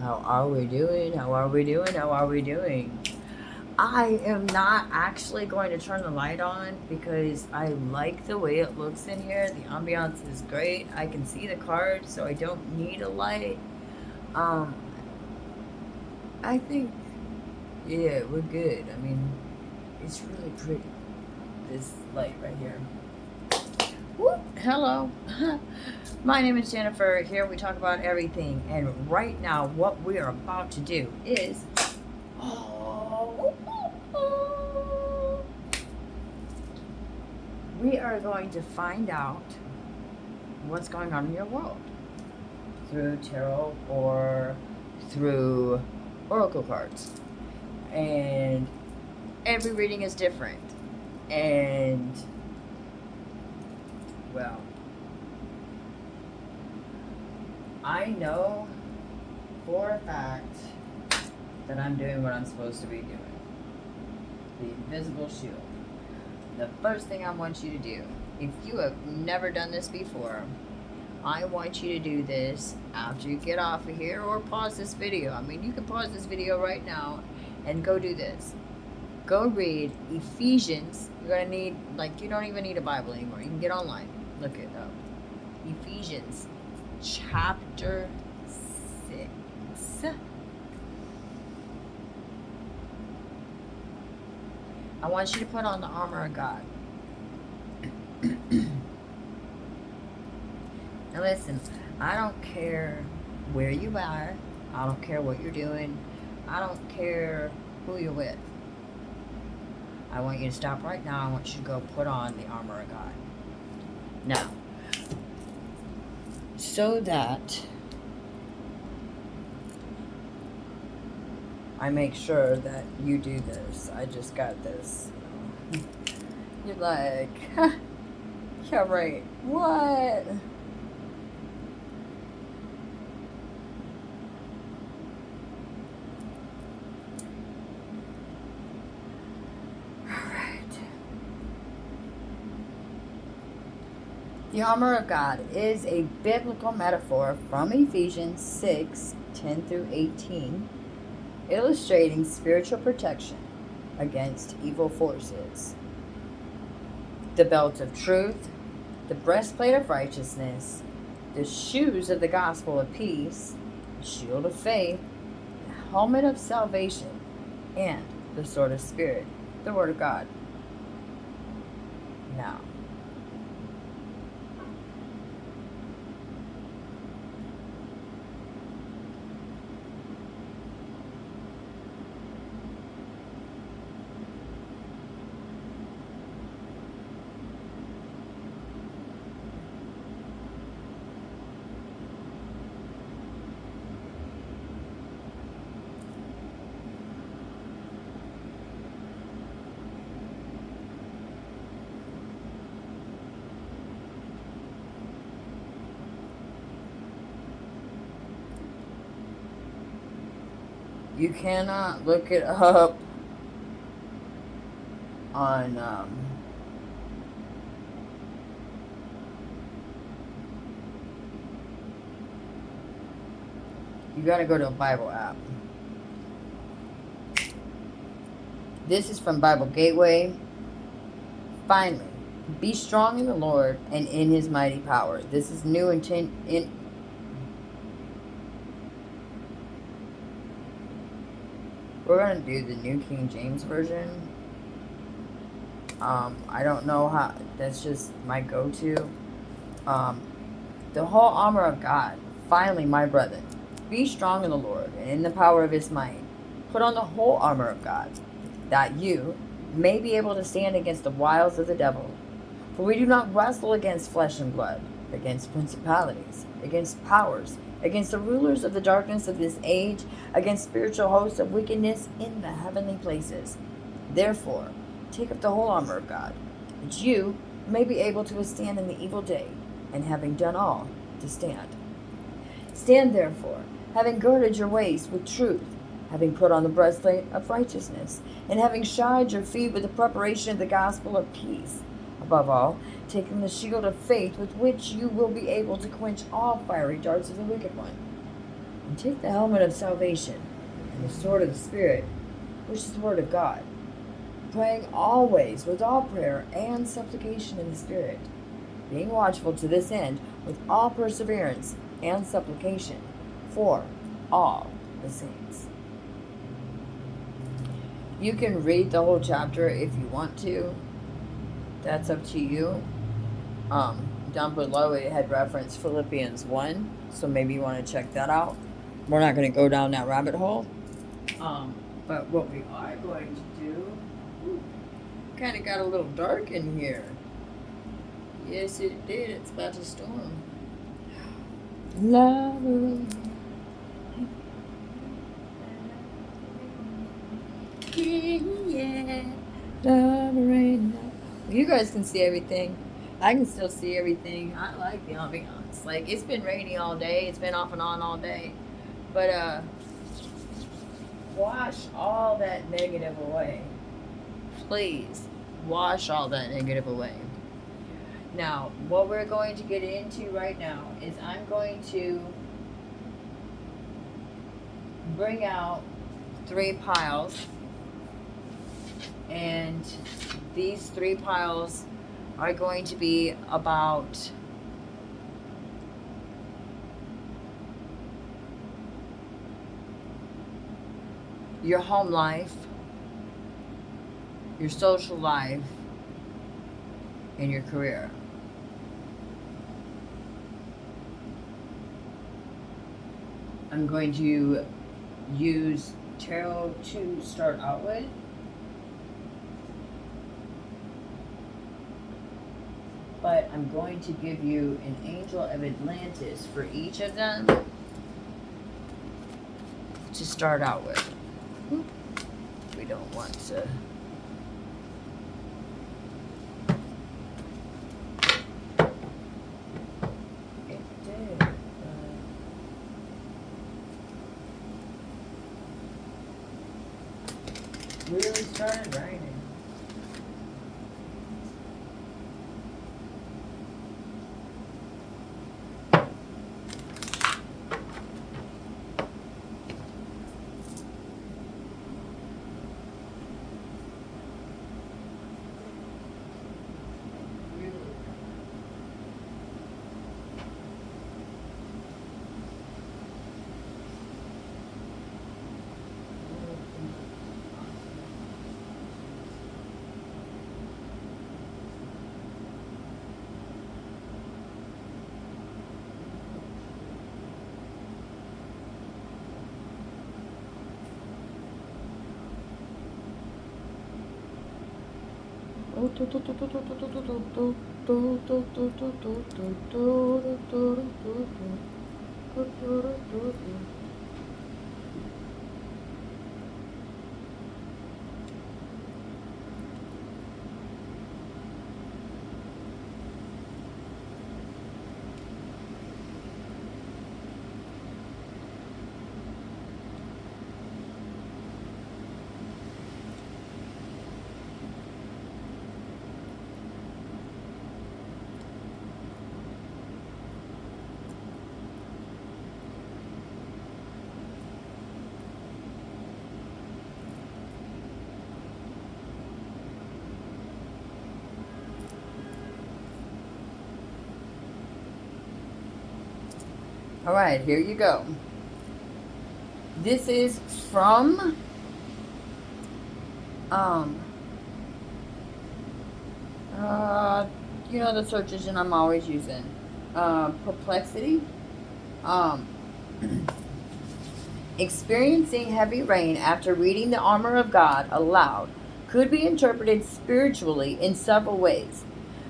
How are we doing? How are we doing? How are we doing? I am not actually going to turn the light on because I like the way it looks in here. The ambiance is great. I can see the cards, so I don't need a light. Um, I think, yeah, we're good. I mean, it's really pretty. This light right here. Whoop, hello. My name is Jennifer. Here we talk about everything. And right now, what we are about to do is. Oh, we are going to find out what's going on in your world through tarot or through oracle cards. And every reading is different. And, well, I know for a fact that I'm doing what I'm supposed to be doing. The invisible shield. The first thing I want you to do, if you have never done this before, I want you to do this after you get off of here or pause this video. I mean, you can pause this video right now and go do this. Go read Ephesians. You're going to need, you don't even need a Bible anymore. You can get online. Look it up. Ephesians chapter 6. I want you to put on the armor of God. Now listen, I don't care where you are. I don't care what you're doing. I don't care who you're with. I want you to stop right now. I want you to go put on the armor of God. Now, so that I make sure that you do this. I just got this. You're like, yeah, right. What? The armor of God is a biblical metaphor from Ephesians 6:10 through 18, illustrating spiritual protection against evil forces. The belt of truth, the breastplate of righteousness, the shoes of the gospel of peace, the shield of faith, the helmet of salvation, and the sword of spirit, the word of God. Now, you cannot look it up on you got to go to a Bible app. This is from Bible Gateway. Finally, be strong in the Lord and in his mighty power. This is new intent in we're going to do the New King James Version. I don't know how, that's just my go-to. The whole armor of God. Finally, my brethren, be strong in the Lord and in the power of his might. Put on the whole armor of God, that you may be able to stand against the wiles of the devil. For we do not wrestle against flesh and blood, but against principalities, against powers, against the rulers of the darkness of this age, against spiritual hosts of wickedness in the heavenly places. Therefore, take up the whole armor of God, that you may be able to withstand in the evil day, and having done all, to stand. Stand therefore, having girded your waist with truth, having put on the breastplate of righteousness, and having shod your feet with the preparation of the gospel of peace. Above all, taking the shield of faith with which you will be able to quench all fiery darts of the wicked one. And take the helmet of salvation and the sword of the Spirit, which is the word of God, praying always with all prayer and supplication in the Spirit, being watchful to this end with all perseverance and supplication for all the saints. You can read the whole chapter if you want to. That's up to you. Down below it had referenced Philippians 1, so maybe you want to check that out. We're not going to go down that rabbit hole. But what we are going to do, kind of got a little dark in here. Yes, it did. It's about to storm. Love. Yeah. You guys can see everything. I can still see everything. I like the ambiance. Like, it's been rainy all day. It's been off and on all day. But, wash all that negative away. Please, wash all that negative away. Now, what we're going to get into right now is I'm going to bring out 3 piles. And these 3 piles are going to be about your home life, your social life, and your career. I'm going to use tarot to start out with. But I'm going to give you an angel of Atlantis for each of them to start out with. We don't want to. It did. Really started raining. All right, here you go. This is from the search engine I'm always using, Perplexity. Experiencing heavy rain after reading the armor of God aloud could be interpreted spiritually in several ways.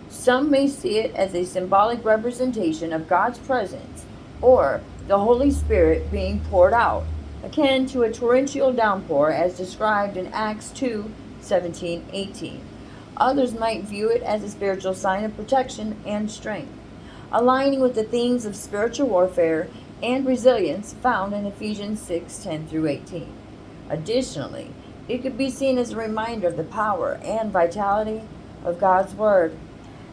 Some may see it as a symbolic representation of God's presence or the Holy Spirit being poured out, akin to a torrential downpour as described in Acts 2:17-18. Others might view it as a spiritual sign of protection and strength, aligning with the themes of spiritual warfare and resilience found in Ephesians 6:10-18. Additionally, it could be seen as a reminder of the power and vitality of God's Word,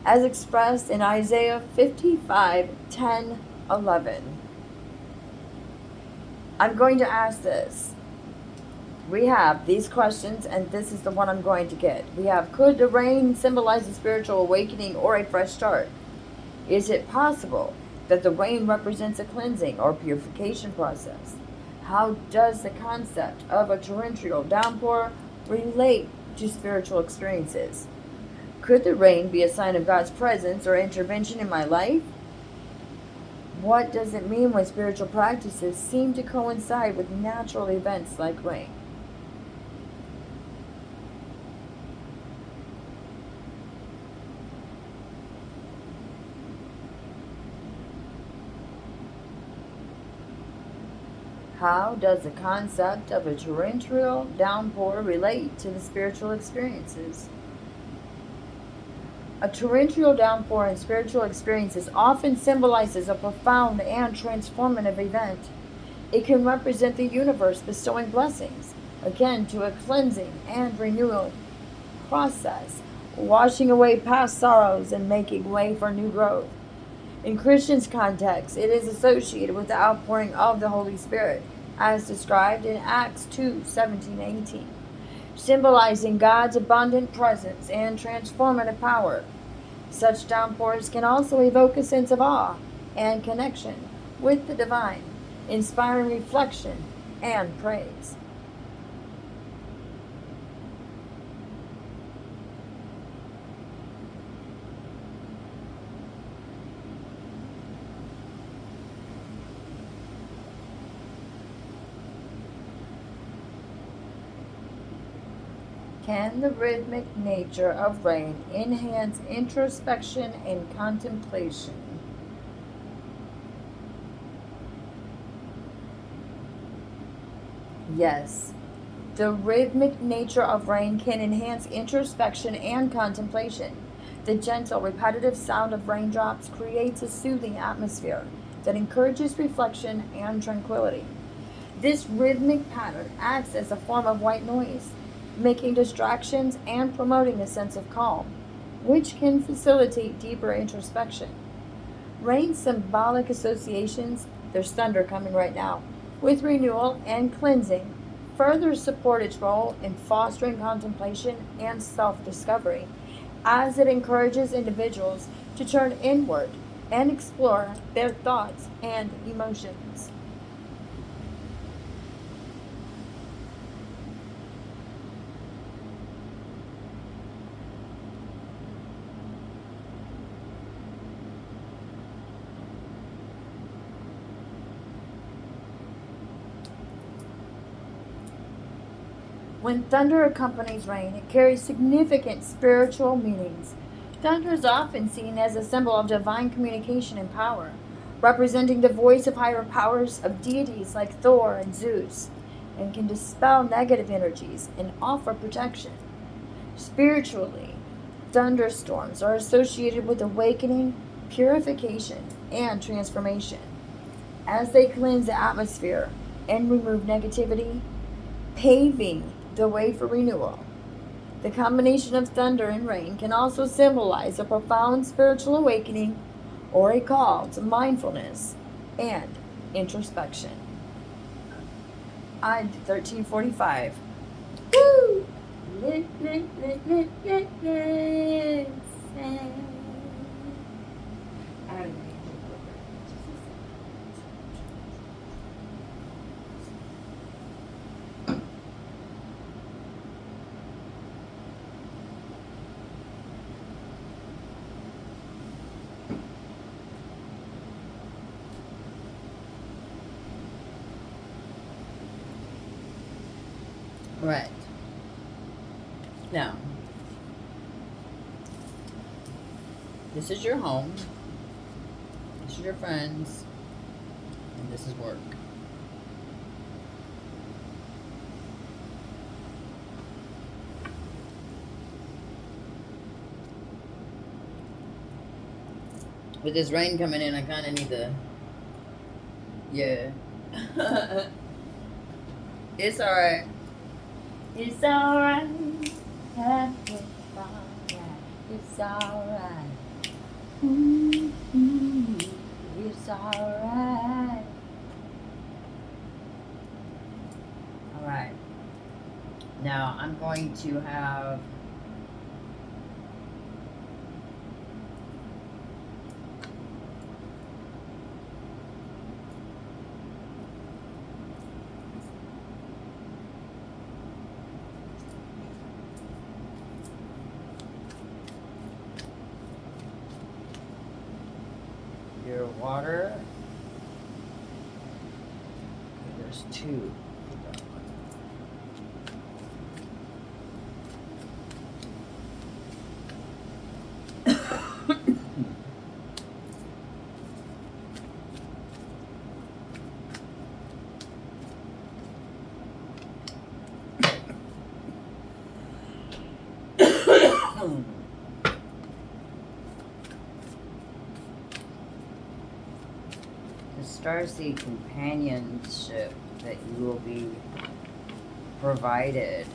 as expressed in Isaiah 55:10-11. I'm going to ask this. We have these questions, and this is the one I'm going to get. We have, could the rain symbolize a spiritual awakening or a fresh start? Is it possible that the rain represents a cleansing or purification process? How does the concept of a torrential downpour relate to spiritual experiences? Could the rain be a sign of God's presence or intervention in my life? What does it mean when spiritual practices seem to coincide with natural events like rain? How does the concept of a torrential downpour relate to the spiritual experiences? A torrential downpour in spiritual experiences often symbolizes a profound and transformative event. It can represent the universe bestowing blessings, akin to a cleansing and renewal process, washing away past sorrows and making way for new growth. In Christians' context, it is associated with the outpouring of the Holy Spirit, as described in Acts 2:17-18, symbolizing God's abundant presence and transformative power. Such downpours can also evoke a sense of awe and connection with the divine, inspiring reflection and praise. Can the rhythmic nature of rain enhance introspection and contemplation? Yes. The rhythmic nature of rain can enhance introspection and contemplation. The gentle, repetitive sound of raindrops creates a soothing atmosphere that encourages reflection and tranquility. This rhythmic pattern acts as a form of white noise, making distractions and promoting a sense of calm, which can facilitate deeper introspection. Rain's symbolic associations, there's thunder coming right now, with renewal and cleansing, further support its role in fostering contemplation and self discovery, as it encourages individuals to turn inward and explore their thoughts and emotions. When thunder accompanies rain, it carries significant spiritual meanings. Thunder is often seen as a symbol of divine communication and power, representing the voice of higher powers of deities like Thor and Zeus, and can dispel negative energies and offer protection. Spiritually, thunderstorms are associated with awakening, purification, and transformation, as they cleanse the atmosphere and remove negativity, paving the way for renewal. The combination of thunder and rain can also symbolize a profound spiritual awakening or a call to mindfulness and introspection. I 1345. Woo! Right. Now, this is your home, this is your friends, and this is work. With this rain coming in, I kind of need to, yeah. It's alright. It's alright. It's alright. Mm-hmm. It's alright. Now I'm going to have your water. Okay, there's two. The starseed companionship that you will be provided.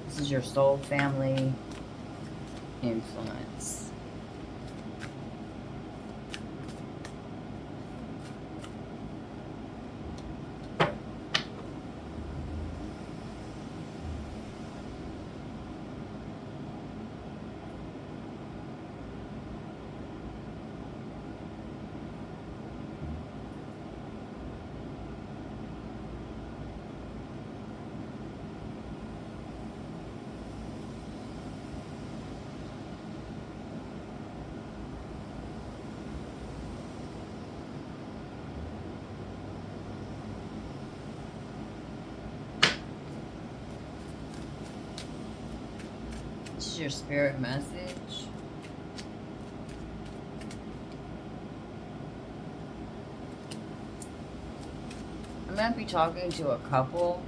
This is your soul family influence. This is your spirit message. I might be talking to a couple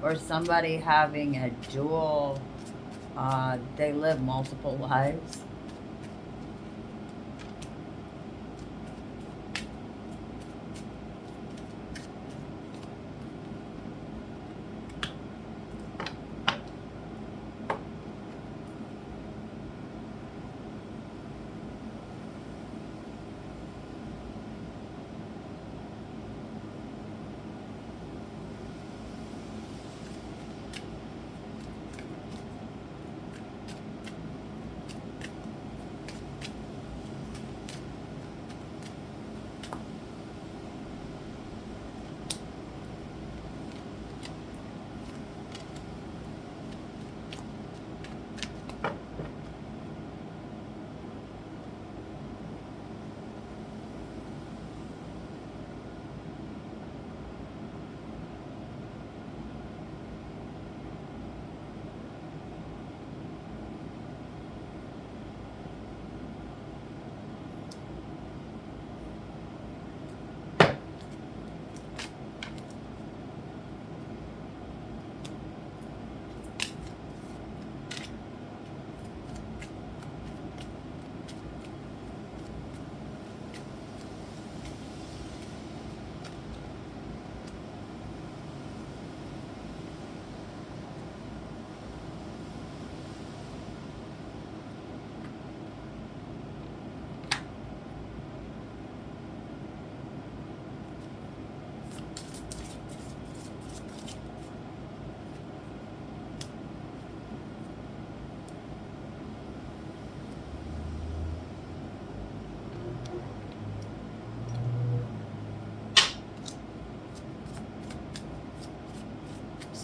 or somebody having a dual, they live multiple lives.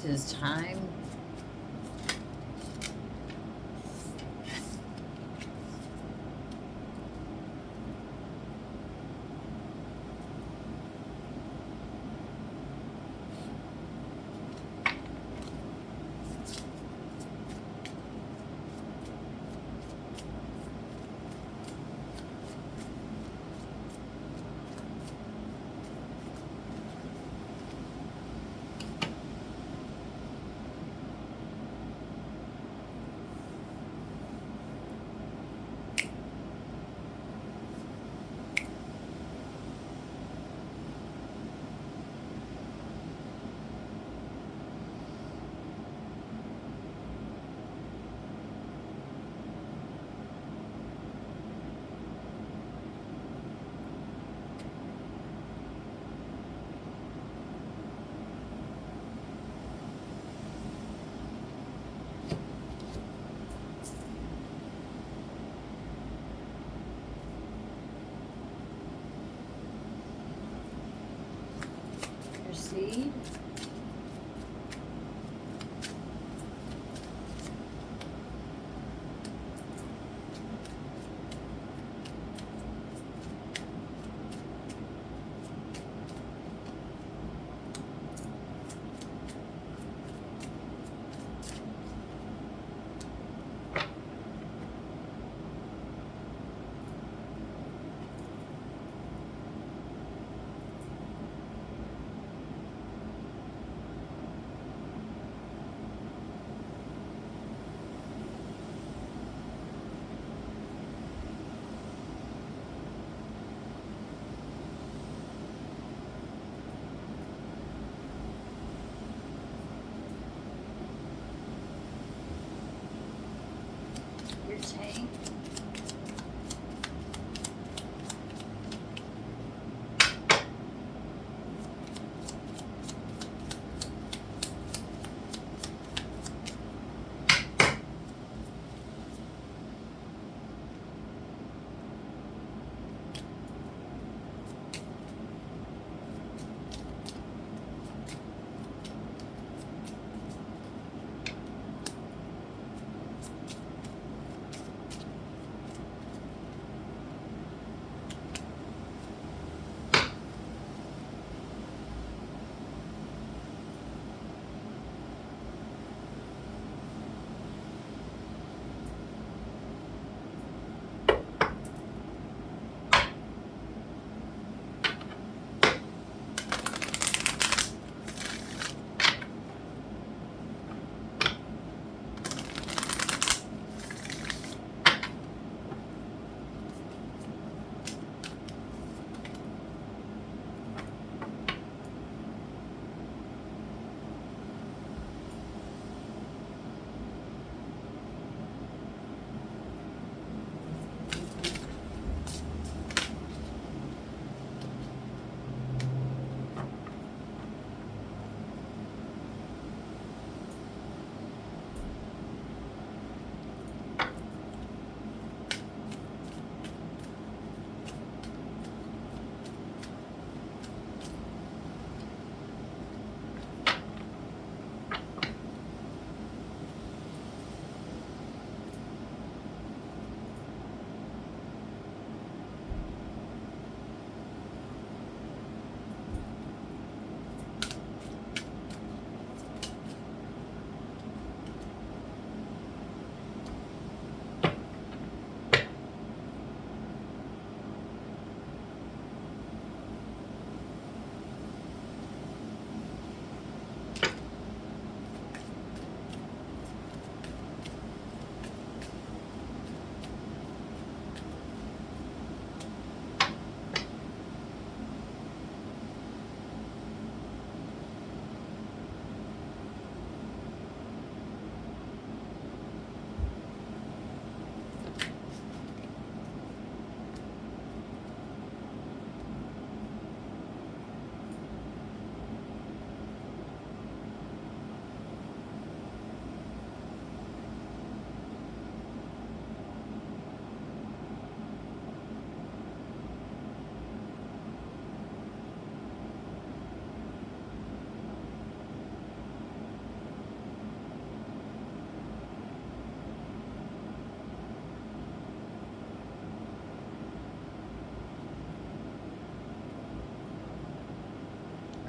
This is time. seed. Your tank.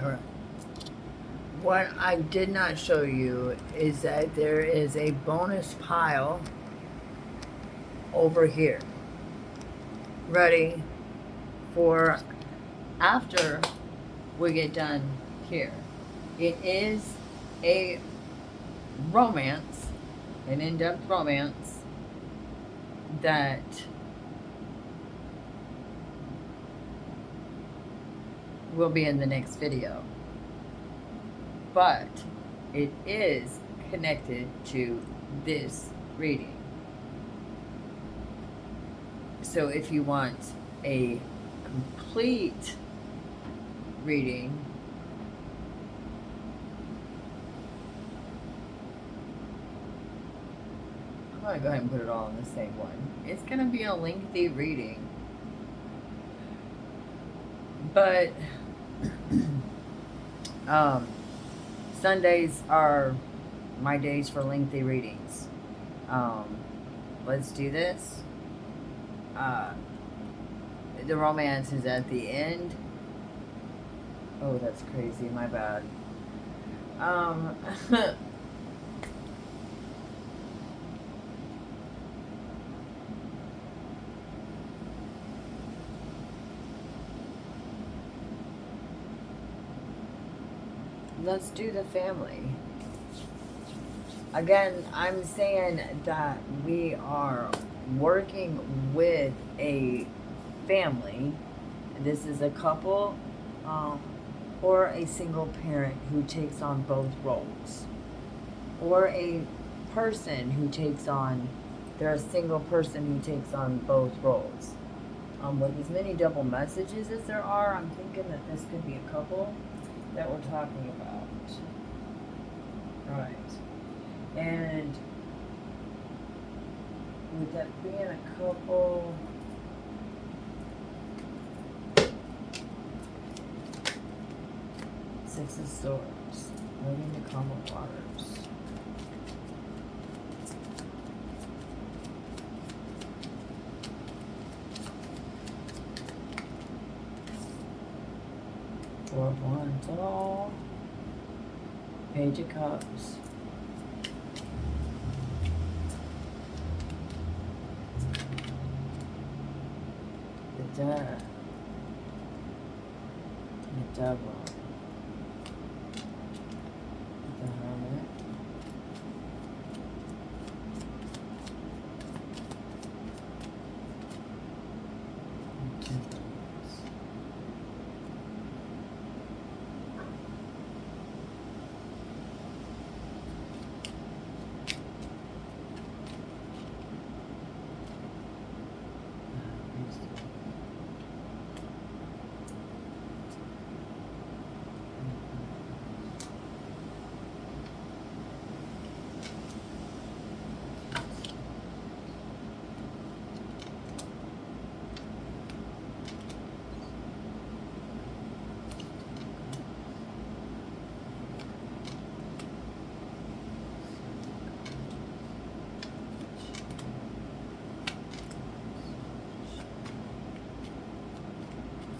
All right. What I did not show you is that there is a bonus pile over here, ready for after we get done here. It is a romance, an in-depth romance that will be in the next video. But it is connected to this reading. So if you want a complete reading, I'm going to go ahead and put it all in the same one. It's going to be a lengthy reading. But Um, Sundays are my days for lengthy readings. Um, let's do this. Uh, the romance is at the end. Oh, that's crazy. My bad. Um, let's do the family. Again, I'm saying that we are working with a family. This is a couple um, or a single parent who takes on both roles, or a person who takes on, they're a single person who takes on both roles. With as many double messages as there are, I'm thinking that this could be a couple that we're talking about. Right. And with that being a couple, Six of Swords, moving to calmer waters. Four of Wands, oh, Page of Cups. The Death. The Devil. The Hermit. And Temperance.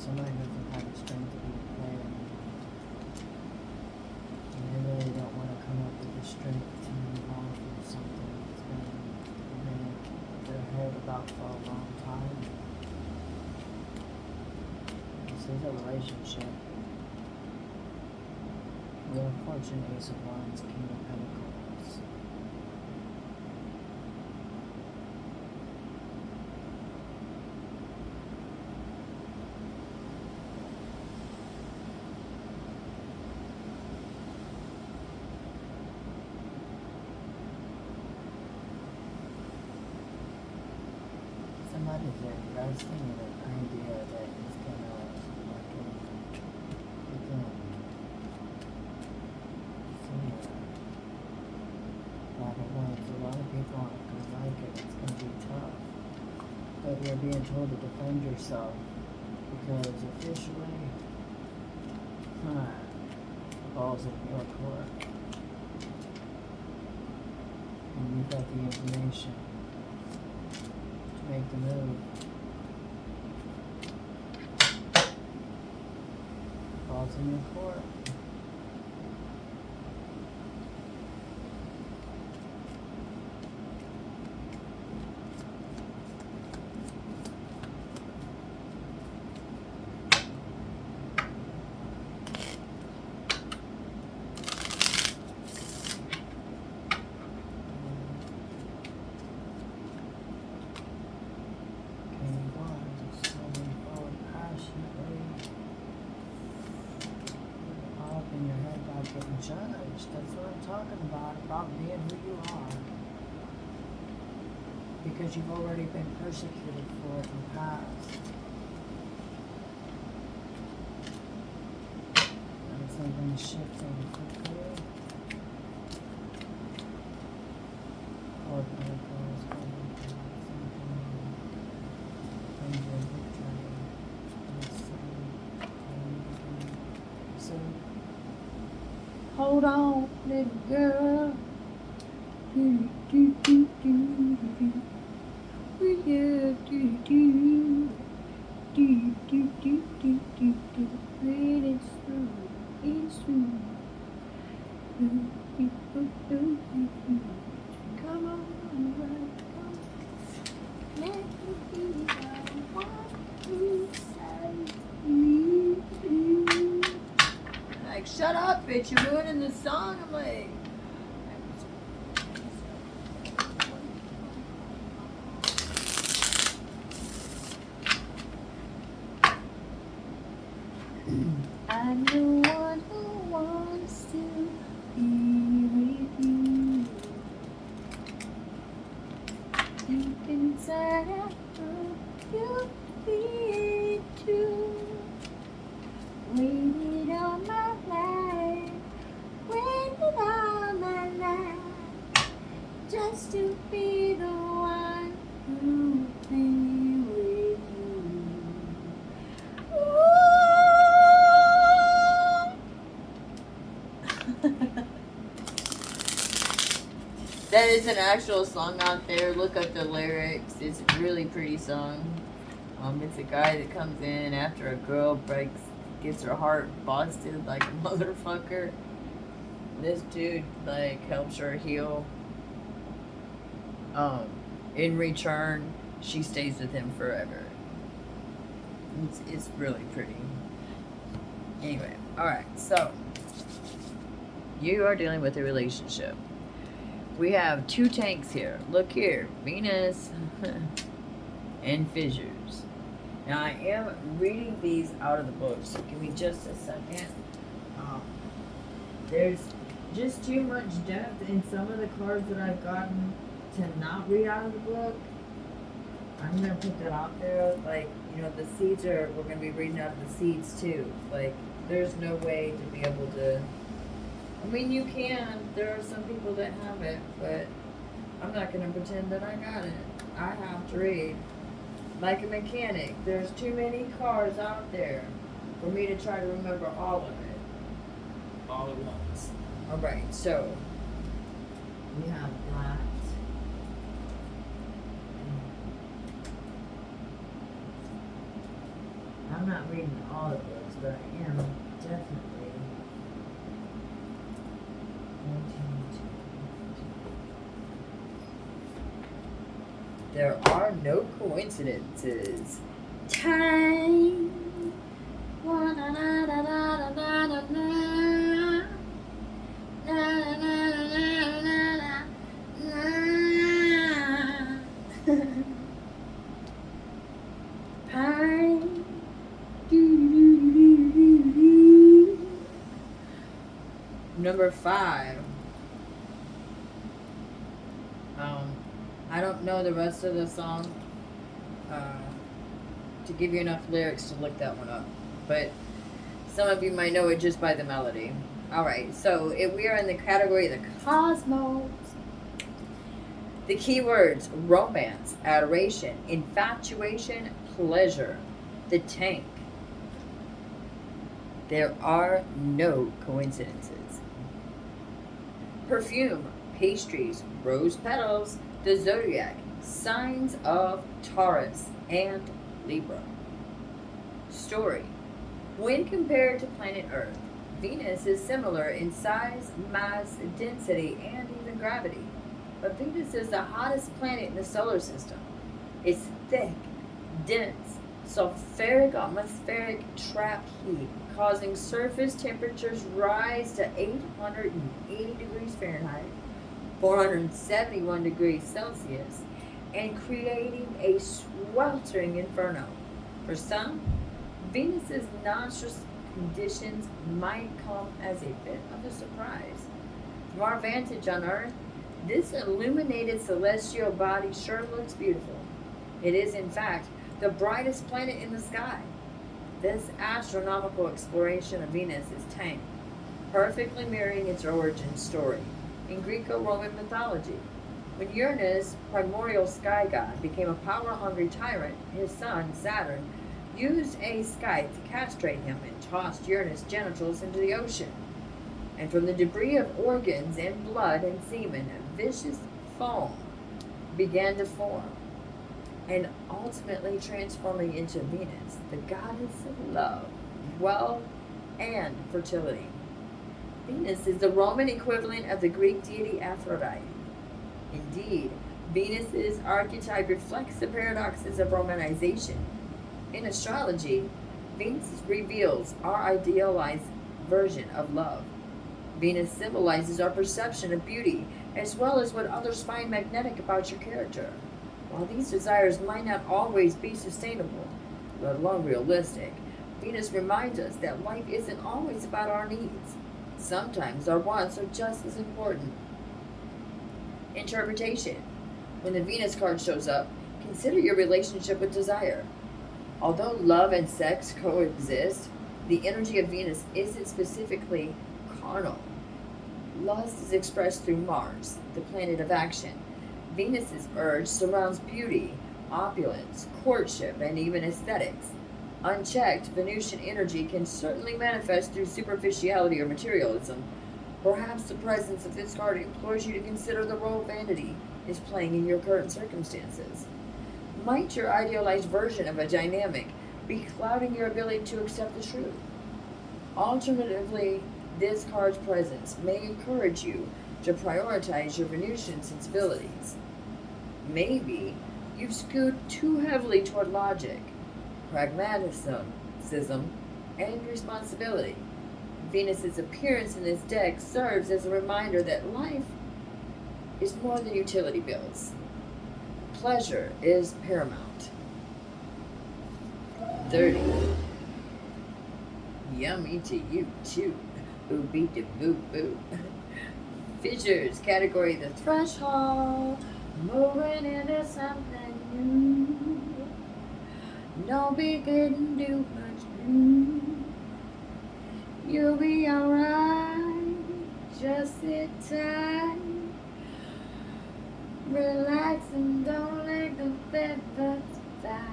Somebody doesn't have the strength to be a player, and they really don't want to come up with the strength to move on from something that's been in their head about for a long time. This is a relationship. Wheel of Fortune, Ace of Wands, King of Pentacles. Somebody's investing in an idea that is gonna work with them. So yeah, Five of Wands. A lot of people aren't gonna like it. It's gonna be tough. But you're being told to defend yourself because officially, the ball's in your court, and you've got the information to make the move. Ball's in your court. Getting judged. That's what I'm talking about being who you are. Because you've already been persecuted for it in the past. And something's shifting quickly. Or Pentacles, something. So Hold on, little girl. Do, do, do, do, do. Yeah, do, do. Do, do, do, do, do, do. It is true. It's true. Come on, come on. Let me be the one who saves you. Like, shut up, bitch. You're ruining the song. I'm like... I'm the one who wants to be with you. Deep inside, I know you feel it too. Waited all my life, waited all my life, just to be the one who be with you. That is an actual song out there. Look up the lyrics. It's a really pretty song. It's a guy that comes in after a girl gets her heart busted like a motherfucker. This dude like helps her heal. In return, she stays with him forever. It's really pretty. Anyway, alright, so you are dealing with a relationship. We have two tanks here. Look here, Venus and Fissures. Now I am reading these out of the book, so give me just a second. There's just too much depth in some of the cards that I've gotten to not read out of the book. I'm gonna put that out there. Like, you know, the seeds we're gonna be reading out of the seeds too. Like, there's no way to be able to. I mean, you can. There are some people that have it, but I'm not gonna pretend that I got it. I have to read. Like a mechanic, there's too many cards out there for me to try to remember all of it all at once. Alright, so we have that. I'm not reading all the books, but I am definitely going to. There are no coincidences. Time. Pine. Number 5. I don't know the rest of the song to give you enough lyrics to look that one up, but some of you might know it just by the melody. Alright, so we are in the category of the cosmos. The keywords: romance, adoration, infatuation, pleasure. The tank. There are no coincidences. Perfume, pastries, rose petals. The zodiac, signs of Taurus and Libra. Story: when compared to planet Earth, Venus is similar in size, mass, density, and even gravity. But Venus is the hottest planet in the solar system. Its thick, dense, sulfuric atmospheric trap heat, causing surface temperatures rise to 880 degrees Fahrenheit, 471 degrees Celsius, and creating a sweltering inferno. For some, Venus's noxious conditions might come as a bit of a surprise. From our vantage on Earth, this illuminated celestial body sure looks beautiful. It is, in fact, the brightest planet in the sky. This astronomical exploration of Venus is Tank, perfectly mirroring its origin story in Greco-Roman mythology. When Uranus, primordial sky god, became a power-hungry tyrant, his son, Saturn, used a scythe to castrate him and tossed Uranus' genitals into the ocean. And from the debris of organs and blood and semen, a vicious foam began to form, and ultimately transforming into Venus, the goddess of love, wealth, and fertility. Venus is the Roman equivalent of the Greek deity Aphrodite. Indeed, Venus's archetype reflects the paradoxes of romanization. In astrology, Venus reveals our idealized version of love. Venus symbolizes our perception of beauty, as well as what others find magnetic about your character. While these desires might not always be sustainable, let alone realistic, Venus reminds us that life isn't always about our needs. Sometimes our wants are just as important. Interpretation. When the Venus card shows up, consider your relationship with desire. Although love and sex coexist, the energy of Venus isn't specifically carnal. Lust is expressed through Mars, the planet of action. Venus's urge surrounds beauty, opulence, courtship, and even aesthetics. Unchecked, Venusian energy can certainly manifest through superficiality or materialism. Perhaps the presence of this card implores you to consider the role vanity is playing in your current circumstances. Might your idealized version of a dynamic be clouding your ability to accept the truth? Alternatively, this card's presence may encourage you to prioritize your Venusian sensibilities. Maybe you've skewed too heavily toward logic, pragmatism, and responsibility. Venus's appearance in this deck serves as a reminder that life is more than utility bills. Pleasure is paramount. 30. Yummy to you too. Ooh beat de boo boo. Fissures, category the threshold. Moving into something new. Don't be getting too much new. You'll be alright. Just sit tight. Relax and don't let the feathers fly.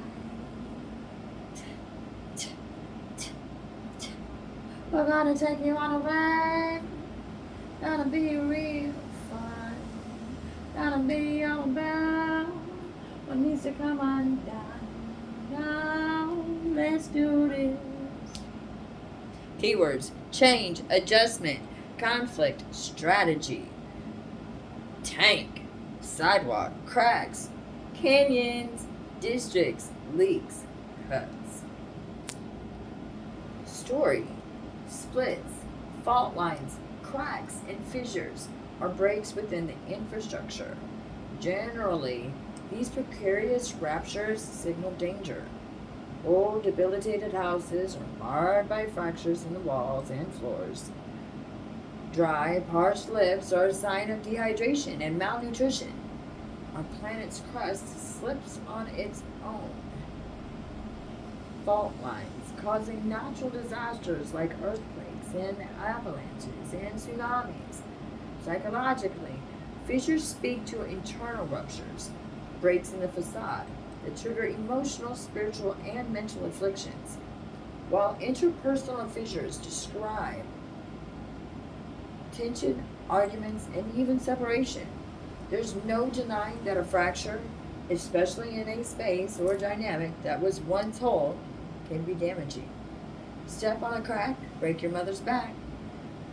We're gonna take you on a ride. Gonna be real fun. Gonna be all about what needs to come undone. Now, let's do this. Keywords: change, adjustment, conflict, strategy, tank, sidewalk, cracks, canyons, districts, leaks, cuts. Story: splits, fault lines, cracks, and fissures are breaks within the infrastructure. Generally, these precarious ruptures signal danger. Old, debilitated houses are marred by fractures in the walls and floors. Dry, parched lips are a sign of dehydration and malnutrition. Our planet's crust slips on its own. Fault lines causing natural disasters like earthquakes and avalanches and tsunamis. Psychologically, fissures speak to internal ruptures, breaks in the facade that trigger emotional, spiritual, and mental afflictions, while interpersonal fissures describe tension, arguments, and even separation. There's no denying that a fracture, especially in a space or dynamic that was once whole, can be damaging. Step on a crack, break your mother's back.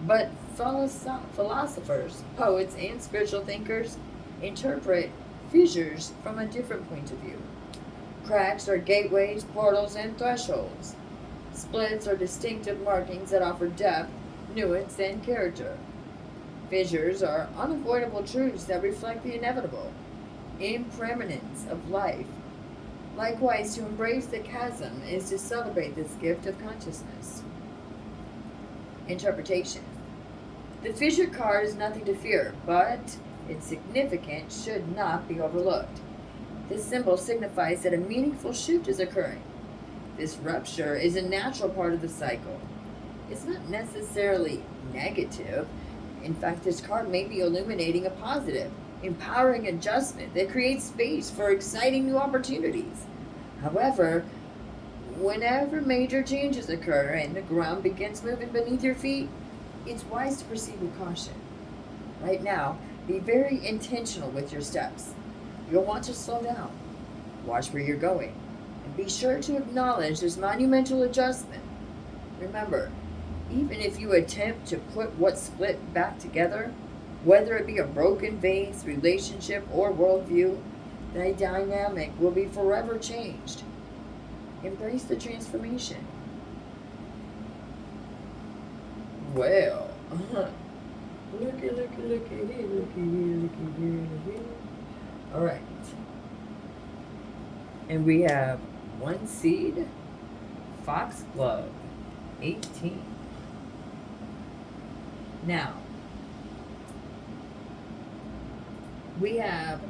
But philosophers, poets, and spiritual thinkers interpret fissures from a different point of view. Cracks are gateways, portals, and thresholds. Splits are distinctive markings that offer depth, nuance, and character. Fissures are unavoidable truths that reflect the inevitable, impermanence of life. Likewise, to embrace the chasm is to celebrate this gift of consciousness. Interpretation. The fissure card is nothing to fear, but its significance should not be overlooked. This symbol signifies that a meaningful shift is occurring. This rupture is a natural part of the cycle. It's not necessarily negative. In fact, this card may be illuminating a positive, empowering adjustment that creates space for exciting new opportunities. However, whenever major changes occur and the ground begins moving beneath your feet, It's wise to proceed with caution. Right now, be very intentional with your steps. You'll want to slow down, watch where you're going, and be sure to acknowledge this monumental adjustment. Remember, even if you attempt to put what's split back together, whether it be a broken vase, relationship, or worldview, the dynamic will be forever changed. Embrace the transformation. Well, looky, looky, looky here, looky here, looky here, looky here. All right. And we have one seed, Foxglove, 18. Now, we have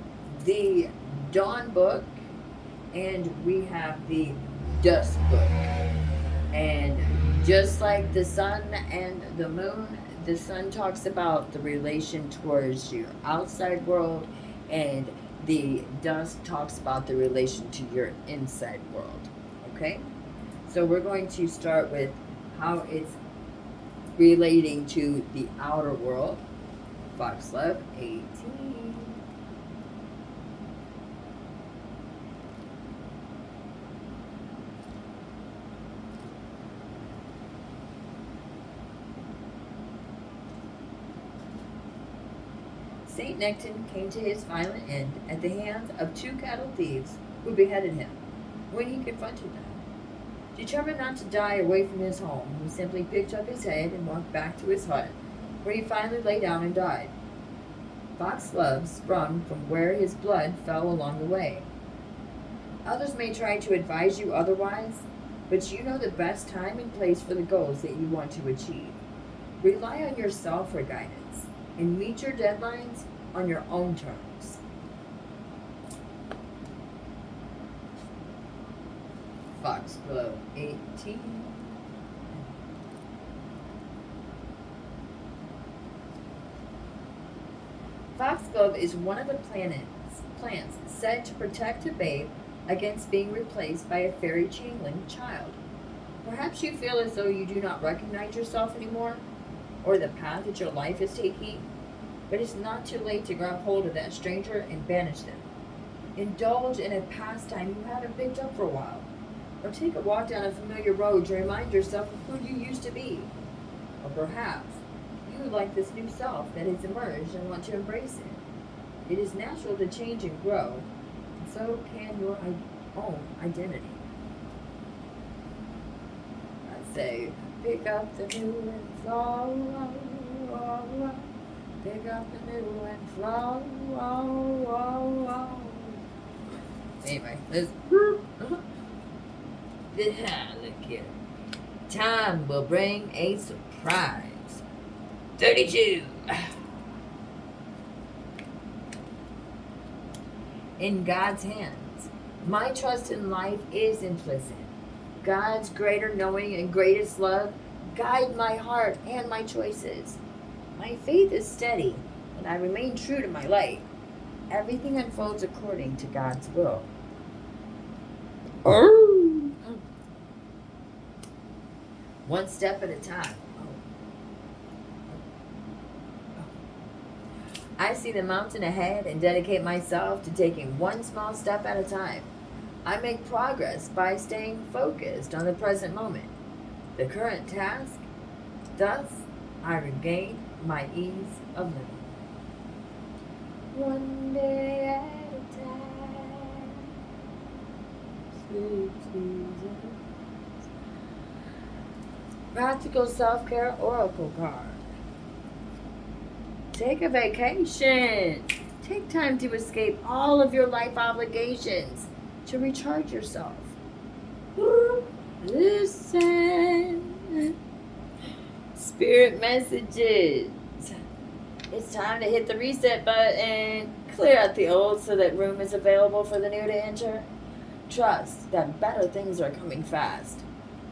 the Dawn book and we have the Dusk book. And just like the sun and the moon, the sun talks about the relation towards your outside world, and the dusk talks about the relation to your inside world. Okay? So we're going to start with how it's relating to the outer world. Foxglove 18. Saint Necton came to his violent end at the hands of two cattle thieves who beheaded him when he confronted them. Determined not to die away from his home, he simply picked up his head and walked back to his hut, where he finally lay down and died. Foxglove sprung from where his blood fell along the way. Others may try to advise you otherwise, but you know the best time and place for the goals that you want to achieve. Rely on yourself for guidance and meet your deadlines on your own terms. Foxglove 18. Foxglove is one of the plants said to protect a babe against being replaced by a fairy changeling child. Perhaps you feel as though you do not recognize yourself anymore, or the path that your life is taking, but it's not too late to grab hold of that stranger and banish them. Indulge in a pastime you haven't picked up for a while, or take a walk down a familiar road to remind yourself of who you used to be. Or perhaps you like this new self that has emerged and want to embrace it. It is natural to change and grow, and so can your own identity. I say, pick up the new and flow, pick up the new and flow. Anyway, let's look here. Time will bring a surprise. 32. In God's hands. My trust in life is implicit. God's greater knowing and greatest love guide my heart and my choices. My faith is steady, and I remain true to my light. Everything unfolds according to God's will. One step at a time. I see the mountain ahead and dedicate myself to taking one small step at a time. I make progress by staying focused on the present moment, the current task. Thus, I regain my ease of living. One day at a time. Sweet Jesus. Practical self-care oracle card. Take a vacation. Take time to escape all of your life obligations to recharge yourself. Listen. Spirit messages. It's time to hit the reset button. Clear out the old so that room is available for the new to enter. Trust that better things are coming fast.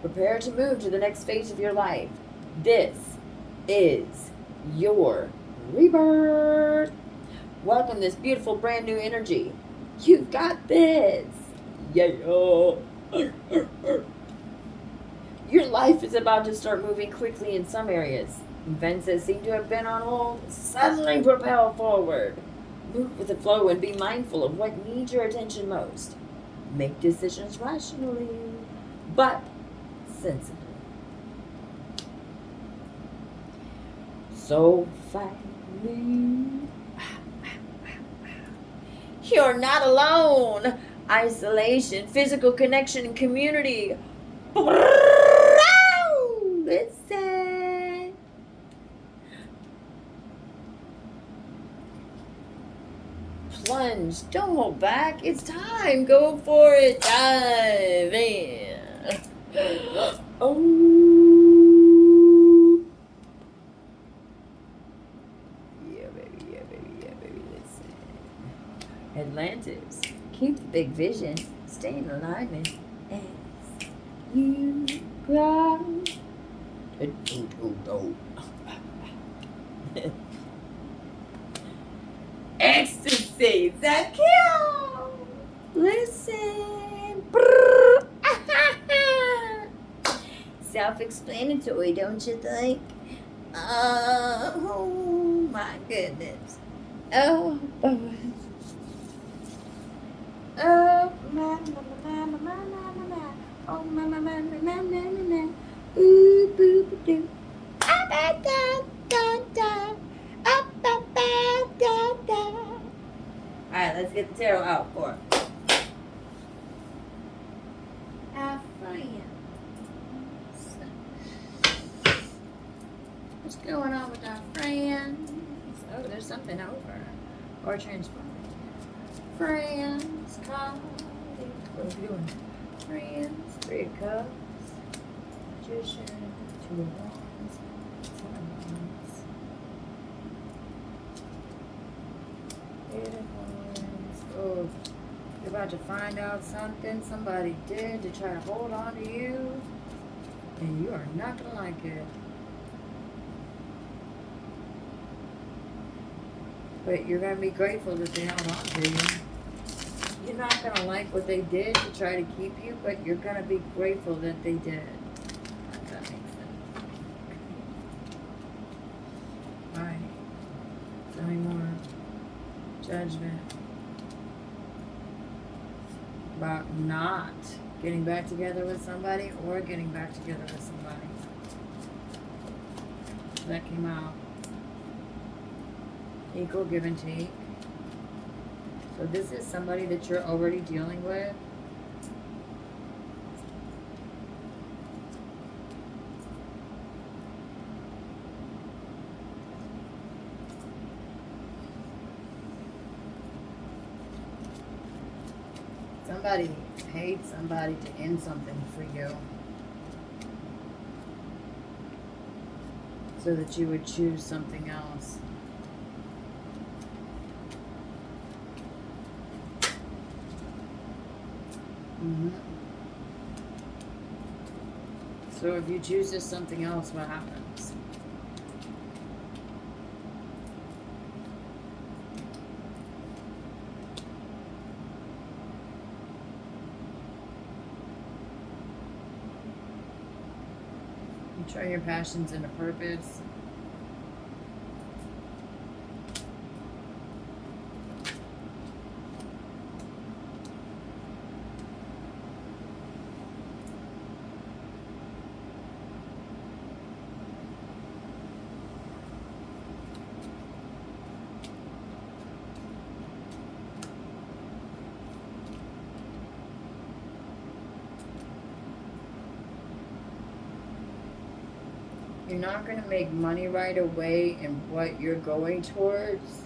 Prepare to move to the next phase of your life. This is your rebirth. Welcome this beautiful brand new energy. You've got this. Yeah. Your life is about to start moving quickly in some areas. Events that seem to have been on hold suddenly propel forward. Move with the flow and be mindful of what needs your attention most. Make decisions rationally, but sensibly. So finally, you're not alone. Isolation, physical connection, and community. Listen. Plunge. Don't hold back. It's time. Go for it. Dive in. Oh. Yeah, baby. Yeah, baby. Yeah, baby. Listen. Atlantis. Keep the big vision. Stay in alignment as you grow. Ecstasy, the kill. Listen. Self-explanatory, don't you think? Oh my goodness. Oh boy. Oh my. Oh my. Ooh boo doo. Alright, let's get the tarot out for it. Our friends. What's going on with our friends? Oh, there's something over. Or transform. Friends, come. What are we doing? Friends, 3 of Cups. Magician, 2 of Wands. 10 of Wands. 8 of Wands. Oh, you're about to find out something somebody did to try to hold on to you, and you are not going to like it. But you're going to be grateful that they held on to you. You're not going to like what they did to try to keep you, but you're going to be grateful that they did. If that makes sense. Alright. Tell me more. Judgment. About not getting back together with somebody or getting back together with somebody. That came out. Equal give and take. So this is somebody that you're already dealing with. Somebody paid somebody to end something for you, so that you would choose something else. So if you choose this something else, what happens? You turn your passions into purpose. You're not going to make money right away in what you're going towards.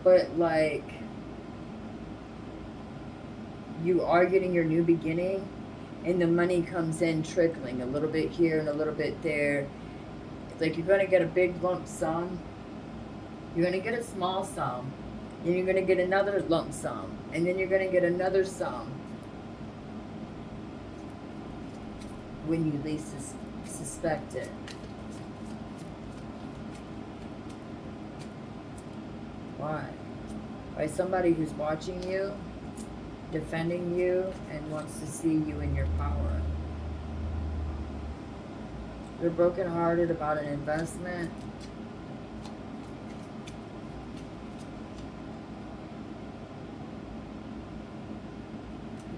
But like, you are getting your new beginning, and the money comes in trickling a little bit here and a little bit there. It's like you're going to get a big lump sum. You're going to get a small sum. And you're going to get another lump sum. And then you're going to get another sum. When you least suspect it. Why? By somebody who's watching you, defending you, and wants to see you in your power. You're brokenhearted about an investment.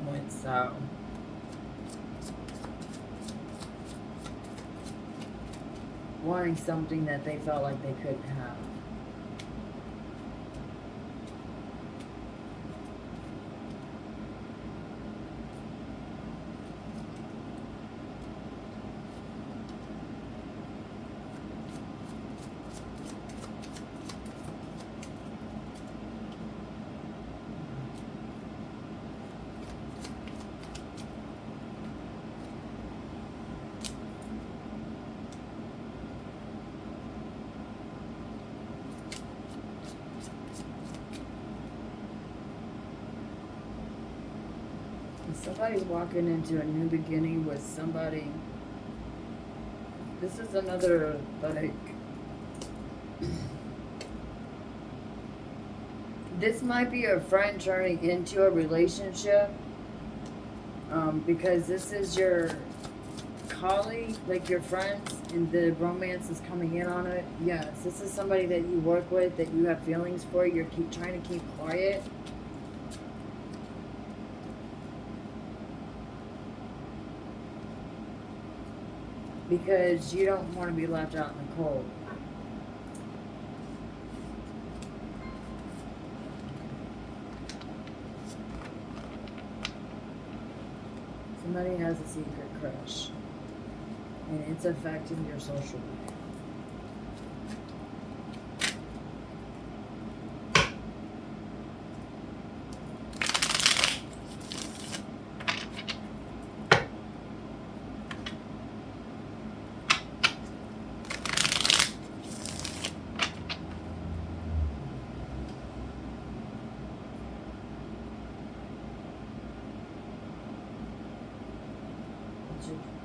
Went south. Wanting something that they felt like they couldn't have. Somebody's walking into a new beginning with somebody. This is another, like, this might be a friend turning into a relationship, because this is your colleague, like your friends, and the romance is coming in on it. Yes, this is somebody that you work with, that you have feelings for, you're trying to keep quiet. Because you don't want to be left out in the cold. Somebody has a secret crush, and it's affecting your social life.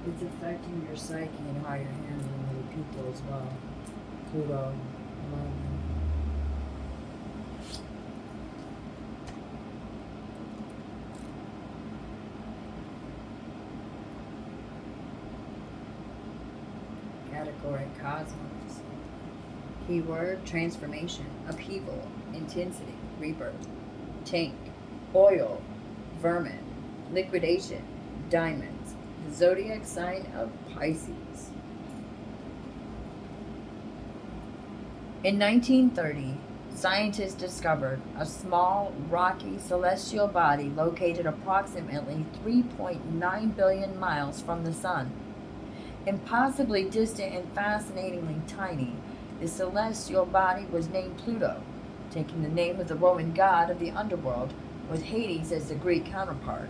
It's affecting your psyche and how you're handling other people as well. Pluto. Category cosmos. Keyword transformation, upheaval, intensity, rebirth. Tank, oil, vermin, liquidation, diamonds. The zodiac sign of Pisces. In 1930, scientists discovered a small, rocky celestial body located approximately 3.9 billion miles from the Sun. Impossibly distant and fascinatingly tiny, the celestial body was named Pluto, taking the name of the Roman god of the underworld, with Hades as the Greek counterpart.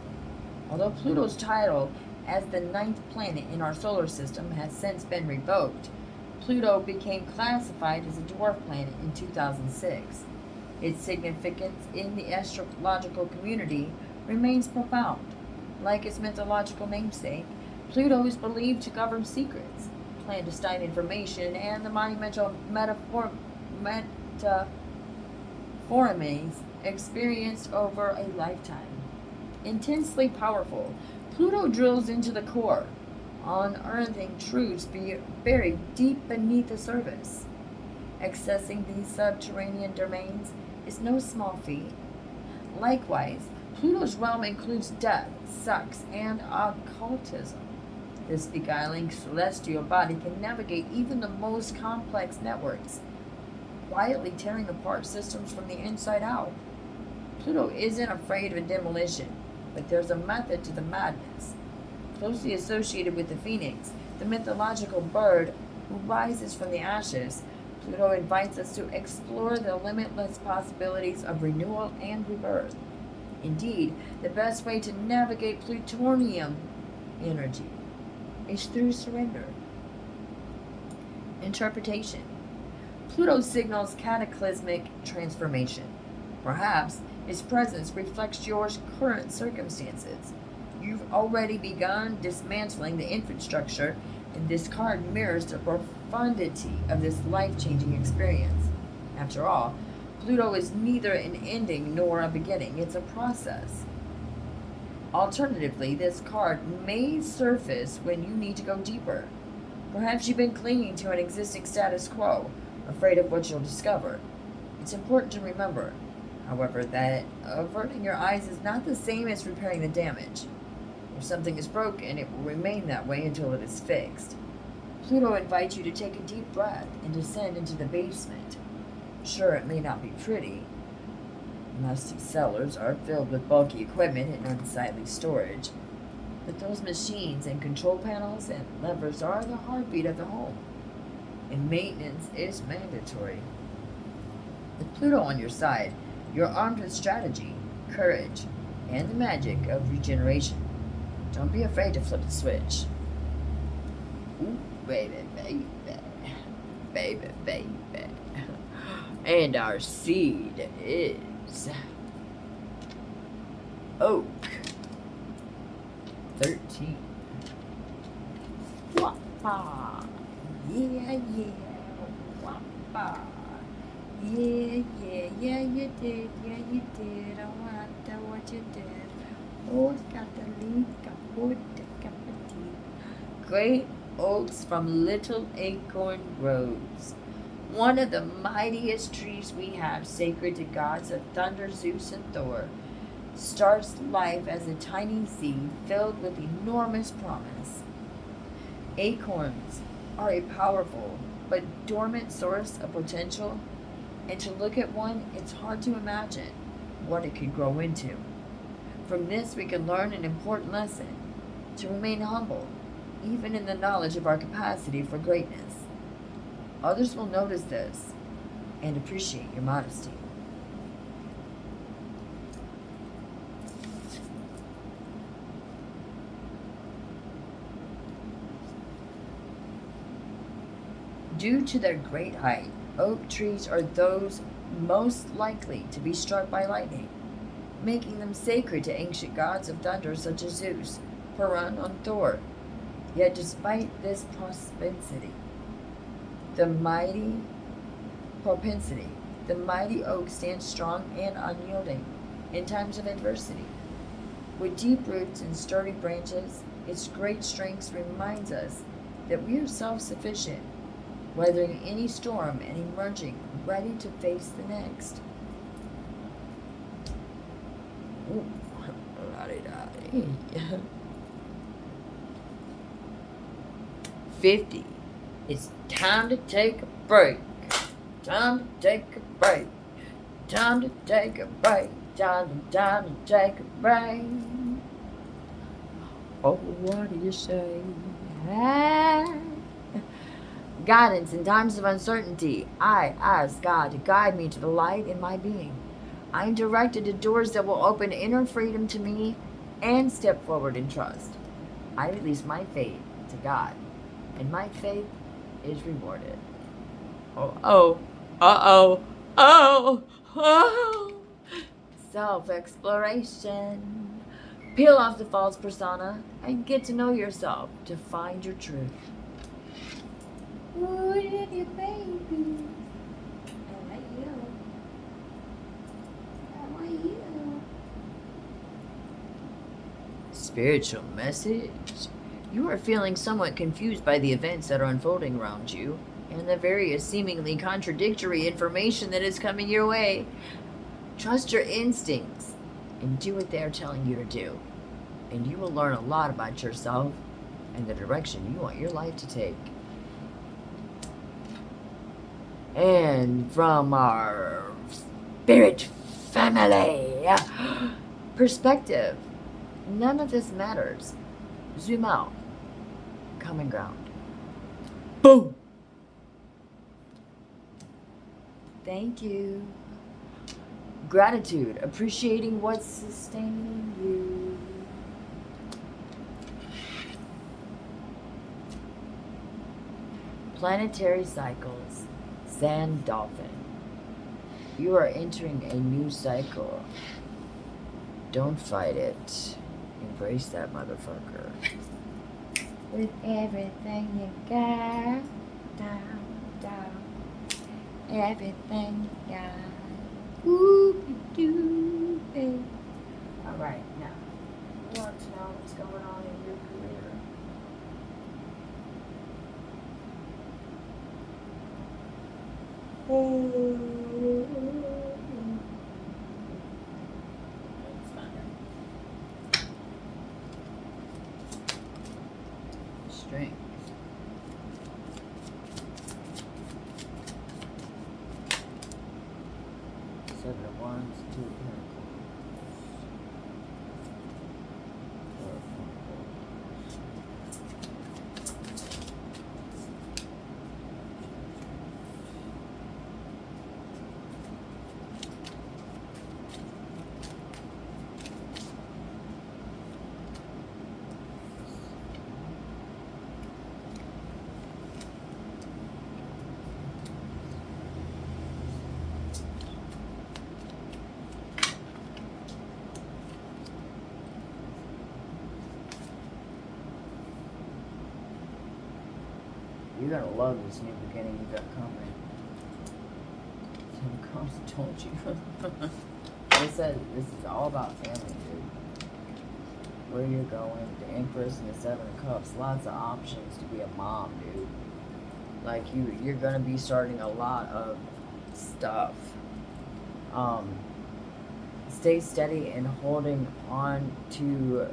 Although Pluto's title as the 9th planet in our solar system has since been revoked, Pluto became classified as a dwarf planet in 2006. Its significance in the astrological community remains profound. Like its mythological namesake, Pluto is believed to govern secrets, clandestine information, and the monumental metaphormes experienced over a lifetime. Intensely powerful, Pluto drills into the core, unearthing truths buried deep beneath the surface. Accessing these subterranean domains is no small feat. Likewise, Pluto's realm includes death, sex, and occultism. This beguiling celestial body can navigate even the most complex networks, quietly tearing apart systems from the inside out. Pluto isn't afraid of a demolition, but there's a method to the madness. Closely associated with the phoenix, the mythological bird who rises from the ashes, Pluto invites us to explore the limitless possibilities of renewal and rebirth. Indeed, the best way to navigate plutonium energy is through surrender. Interpretation. Pluto signals cataclysmic transformation. Perhaps its presence reflects your current circumstances. You've already begun dismantling the infrastructure, and this card mirrors the profundity of this life-changing experience. After all, Pluto is neither an ending nor a beginning, it's a process. Alternatively, this card may surface when you need to go deeper. Perhaps you've been clinging to an existing status quo, afraid of what you'll discover. It's important to remember, however, that averting your eyes is not the same as repairing the damage. If something is broken, it will remain that way until it is fixed. Pluto invites you to take a deep breath and descend into the basement. Sure, it may not be pretty. Musty cellars are filled with bulky equipment and unsightly storage. But those machines and control panels and levers are the heartbeat of the home. And maintenance is mandatory. With Pluto on your side, you're armed with strategy, courage, and the magic of regeneration. Don't be afraid to flip the switch. Ooh, baby, baby. Baby, baby. And our seed is Oak 13. Wappa. Yeah, yeah. Wappa. Yeah, yeah, yeah, you did. Yeah, you did. Oh, I know what you did. Oh, got the leak. Great oaks from Little Acorn Groves. One of the mightiest trees we have, sacred to gods of thunder, Zeus, and Thor, starts life as a tiny seed filled with enormous promise. Acorns are a powerful but dormant source of potential, and to look at one, it's hard to imagine what it could grow into. From this, we can learn an important lesson: to remain humble, even in the knowledge of our capacity for greatness. Others will notice this and appreciate your modesty. Due to their great height, oak trees are those most likely to be struck by lightning, making them sacred to ancient gods of thunder such as Zeus, Perun, and Thor. Yet despite this the mighty oak stands strong and unyielding in times of adversity. With deep roots and sturdy branches, its great strength reminds us that we are self-sufficient, weathering any storm and emerging ready to face the next. Ooh, 50. It's time to take a break. Time to take a break. Time to take a break. Time to take a break. Oh, what do you say? Guidance in times of uncertainty. I ask God to guide me to the light in my being. I am directed to doors that will open inner freedom to me and step forward in trust. I release my faith to God, and my faith is rewarded. Oh. Self-exploration. Peel off the false persona and get to know yourself to find your truth. Ooh, you baby. How are you? Spiritual message. You are feeling somewhat confused by the events that are unfolding around you and the various seemingly contradictory information that is coming your way. Trust your instincts and do what they are telling you to do, and you will learn a lot about yourself and the direction you want your life to take. And from our spirit family perspective, none of this matters. Zoom out. Common ground. Boom! Thank you. Gratitude. Appreciating what's sustaining you. Planetary cycles. Sand dolphin. You are entering a new cycle. Don't fight it. Embrace that motherfucker. With everything you got. Down. Everything you got. Ooh, baby. Alright, now. You want to know what's going on in your career. Strength. Seven of Wands, Two of Pentacles. Four of You're gonna love this new beginning you got coming. Ten of Cups, told you. They said this is all about family, dude. Where you're going, the Empress and the Seven of Cups, lots of options to be a mom, dude. Like you're gonna be starting a lot of stuff. Stay steady and holding on to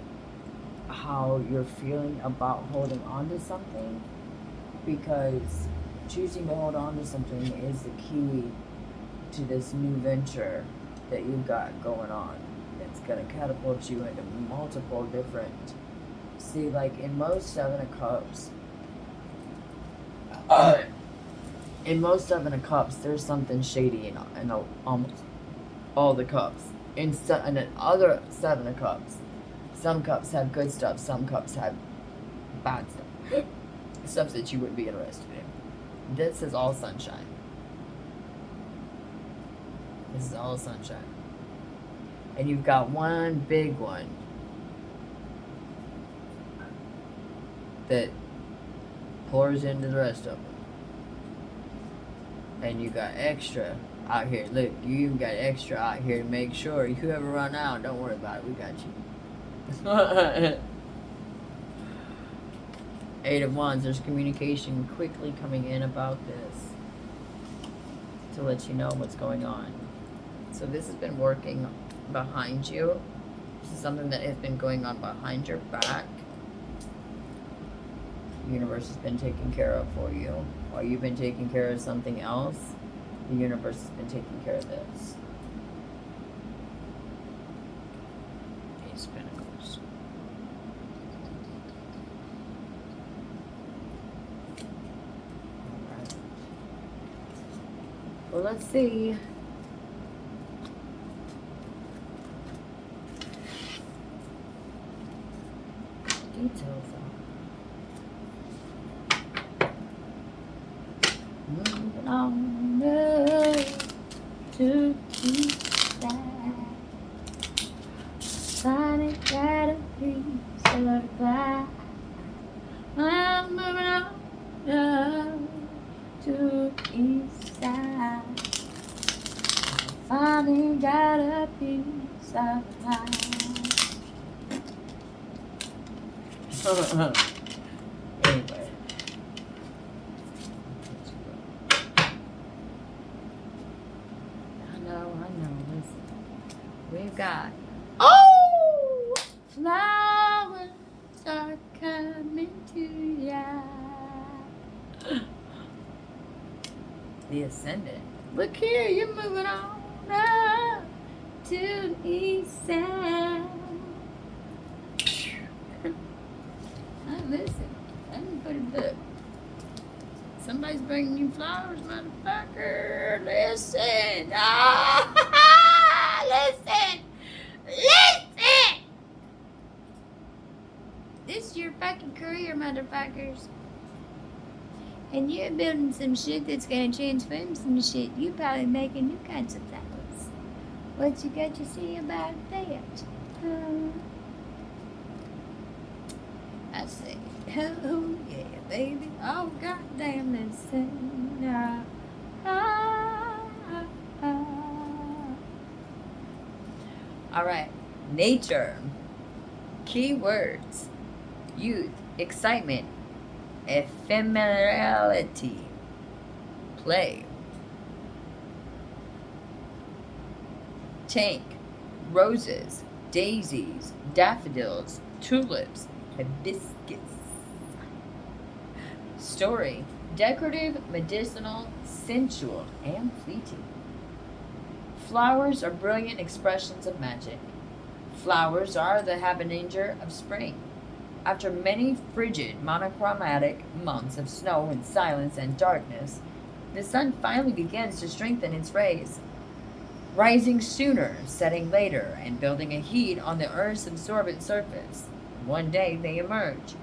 how you're feeling about holding on to something, because choosing to hold on to something is the key to this new venture that you've got going on. It's gonna catapult you into multiple different. See, like in most Seven of Cups, there's something shady in almost all the cups. In other Seven of Cups, some cups have good stuff, some cups have bad stuff. Stuff that you wouldn't be interested in. This is all sunshine. This is all sunshine. And you've got one big one that pours into the rest of them. And you got extra out here. Look, you even got extra out here to make sure you ever run out. Don't worry about it. We got you. Eight of Wands. There's communication quickly coming in about this to let you know what's going on. So this has been working behind you. This is something that has been going on behind your back. The universe has been taking care of for you. While you've been taking care of something else, the universe has been taking care of this. Ace of Pentacles. Alright. Well, let's see. Details moving on to keep that finally got a piece of the pie. I'm moving on to east side. Finally got a piece of the pie. Anyway. I know. Listen. We've got flowers are coming to ya. The Ascendant. Look here, you're moving on up to the east side. Listen, let me put it up. Somebody's bringing you flowers, motherfucker. Listen. Listen. This is your fucking career, motherfuckers. And you're building some shit that's gonna transform some shit. You probably making new kinds of flowers. What you got to say about that? I say, oh yeah, baby. Oh goddamn, listen. All right, nature. Keywords: youth, excitement, ephemerality, play, Tank, roses, daisies, daffodils, tulips, hibiscus. Story, decorative, medicinal, sensual, and fleeting. Flowers are brilliant expressions of magic. Flowers are the harbinger of spring. After many frigid, monochromatic months of snow and silence and darkness, the sun finally begins to strengthen its rays, rising sooner, setting later, and building a heat on the Earth's absorbent surface. One day they emerge.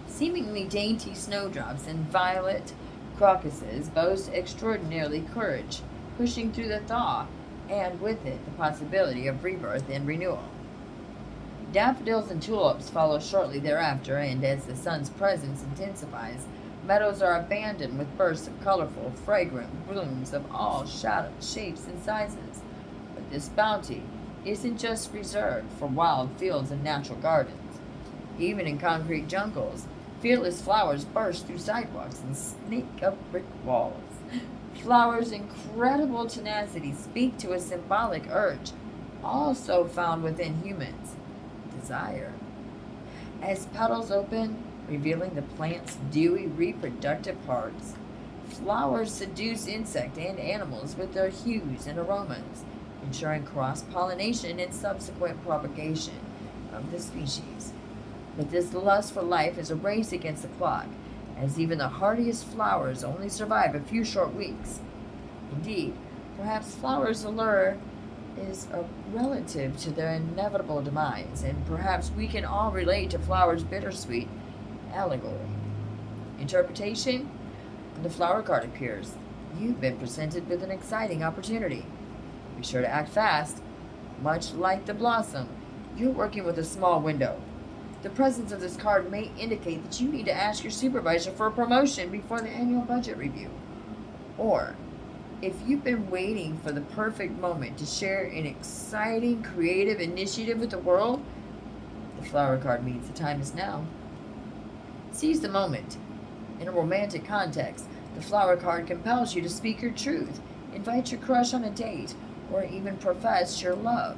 Seemingly dainty snowdrops and violet crocuses boast extraordinary courage, pushing through the thaw, and with it the possibility of rebirth and renewal. Daffodils and tulips follow shortly thereafter, and as the sun's presence intensifies, meadows are abandoned with bursts of colorful, fragrant blooms of all shapes and sizes. But this bounty isn't just reserved for wild fields and natural gardens. Even in concrete jungles, fearless flowers burst through sidewalks and sneak up brick walls. Flowers' incredible tenacity speak to a symbolic urge, also found within humans: desire. As petals open, revealing the plant's dewy reproductive parts, flowers seduce insect and animals with their hues and aromas, ensuring cross-pollination and subsequent propagation of the species. But this lust for life is a race against the clock, as even the hardiest flowers only survive a few short weeks. Indeed, perhaps flowers' allure is a relative to their inevitable demise, and perhaps we can all relate to flowers' bittersweet allegory. Interpretation: when the flower card appears, you've been presented with an exciting opportunity. Be sure to act fast. Much like the blossom, you're working with a small window. The presence of this card may indicate that you need to ask your supervisor for a promotion before the annual budget review. Or, if you've been waiting for the perfect moment to share an exciting creative initiative with the world, the flower card means the time is now. Seize the moment. In a romantic context, the flower card compels you to speak your truth, invite your crush on a date, or even profess your love.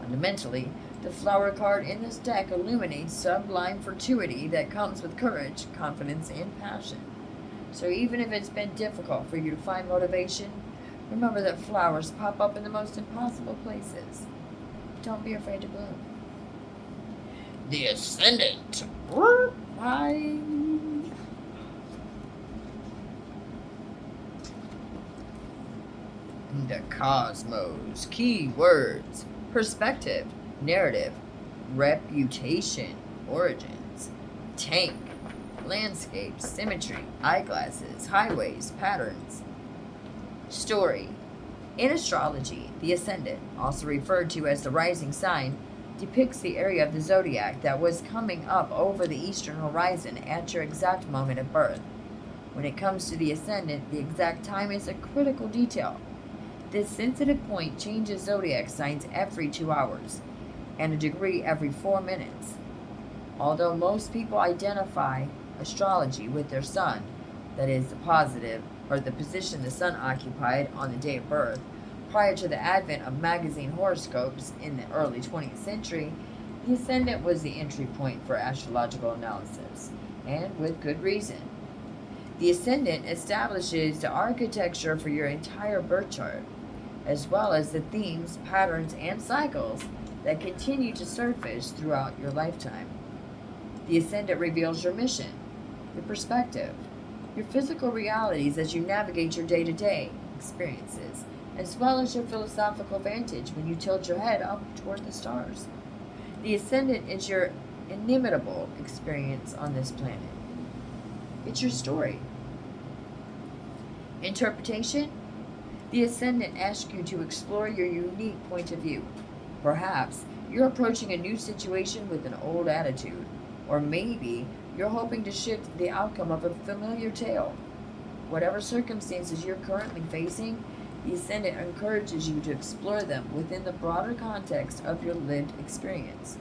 Fundamentally, the flower card in this deck illuminates sublime fortuity that comes with courage, confidence, and passion. So even if it's been difficult for you to find motivation, remember that flowers pop up in the most impossible places. Don't be afraid to bloom. The Ascendant. Why? The Cosmos. Key words: perspective, narrative, reputation, origins, tank, landscape, symmetry, eyeglasses, highways, patterns. Story. In astrology, the ascendant, also referred to as the rising sign, depicts the area of the zodiac that was coming up over the eastern horizon at your exact moment of birth. When it comes to the ascendant, the exact time is a critical detail. This sensitive point changes zodiac signs every 2 hours, and a degree every 4 minutes. Although most people identify astrology with their sun, that is, the positive, or the position the sun occupied on the day of birth, prior to the advent of magazine horoscopes in the early 20th century, the ascendant was the entry point for astrological analysis, and with good reason. The ascendant establishes the architecture for your entire birth chart, as well as the themes, patterns, and cycles that continue to surface throughout your lifetime. The ascendant reveals your mission, your perspective, your physical realities as you navigate your day-to-day experiences, as well as your philosophical vantage when you tilt your head up toward the stars. The ascendant is your inimitable experience on this planet. It's your story. Interpretation: the ascendant asks you to explore your unique point of view. Perhaps you're approaching a new situation with an old attitude, or maybe you're hoping to shift the outcome of a familiar tale. Whatever circumstances you're currently facing, the ascendant encourages you to explore them within the broader context of your lived experience.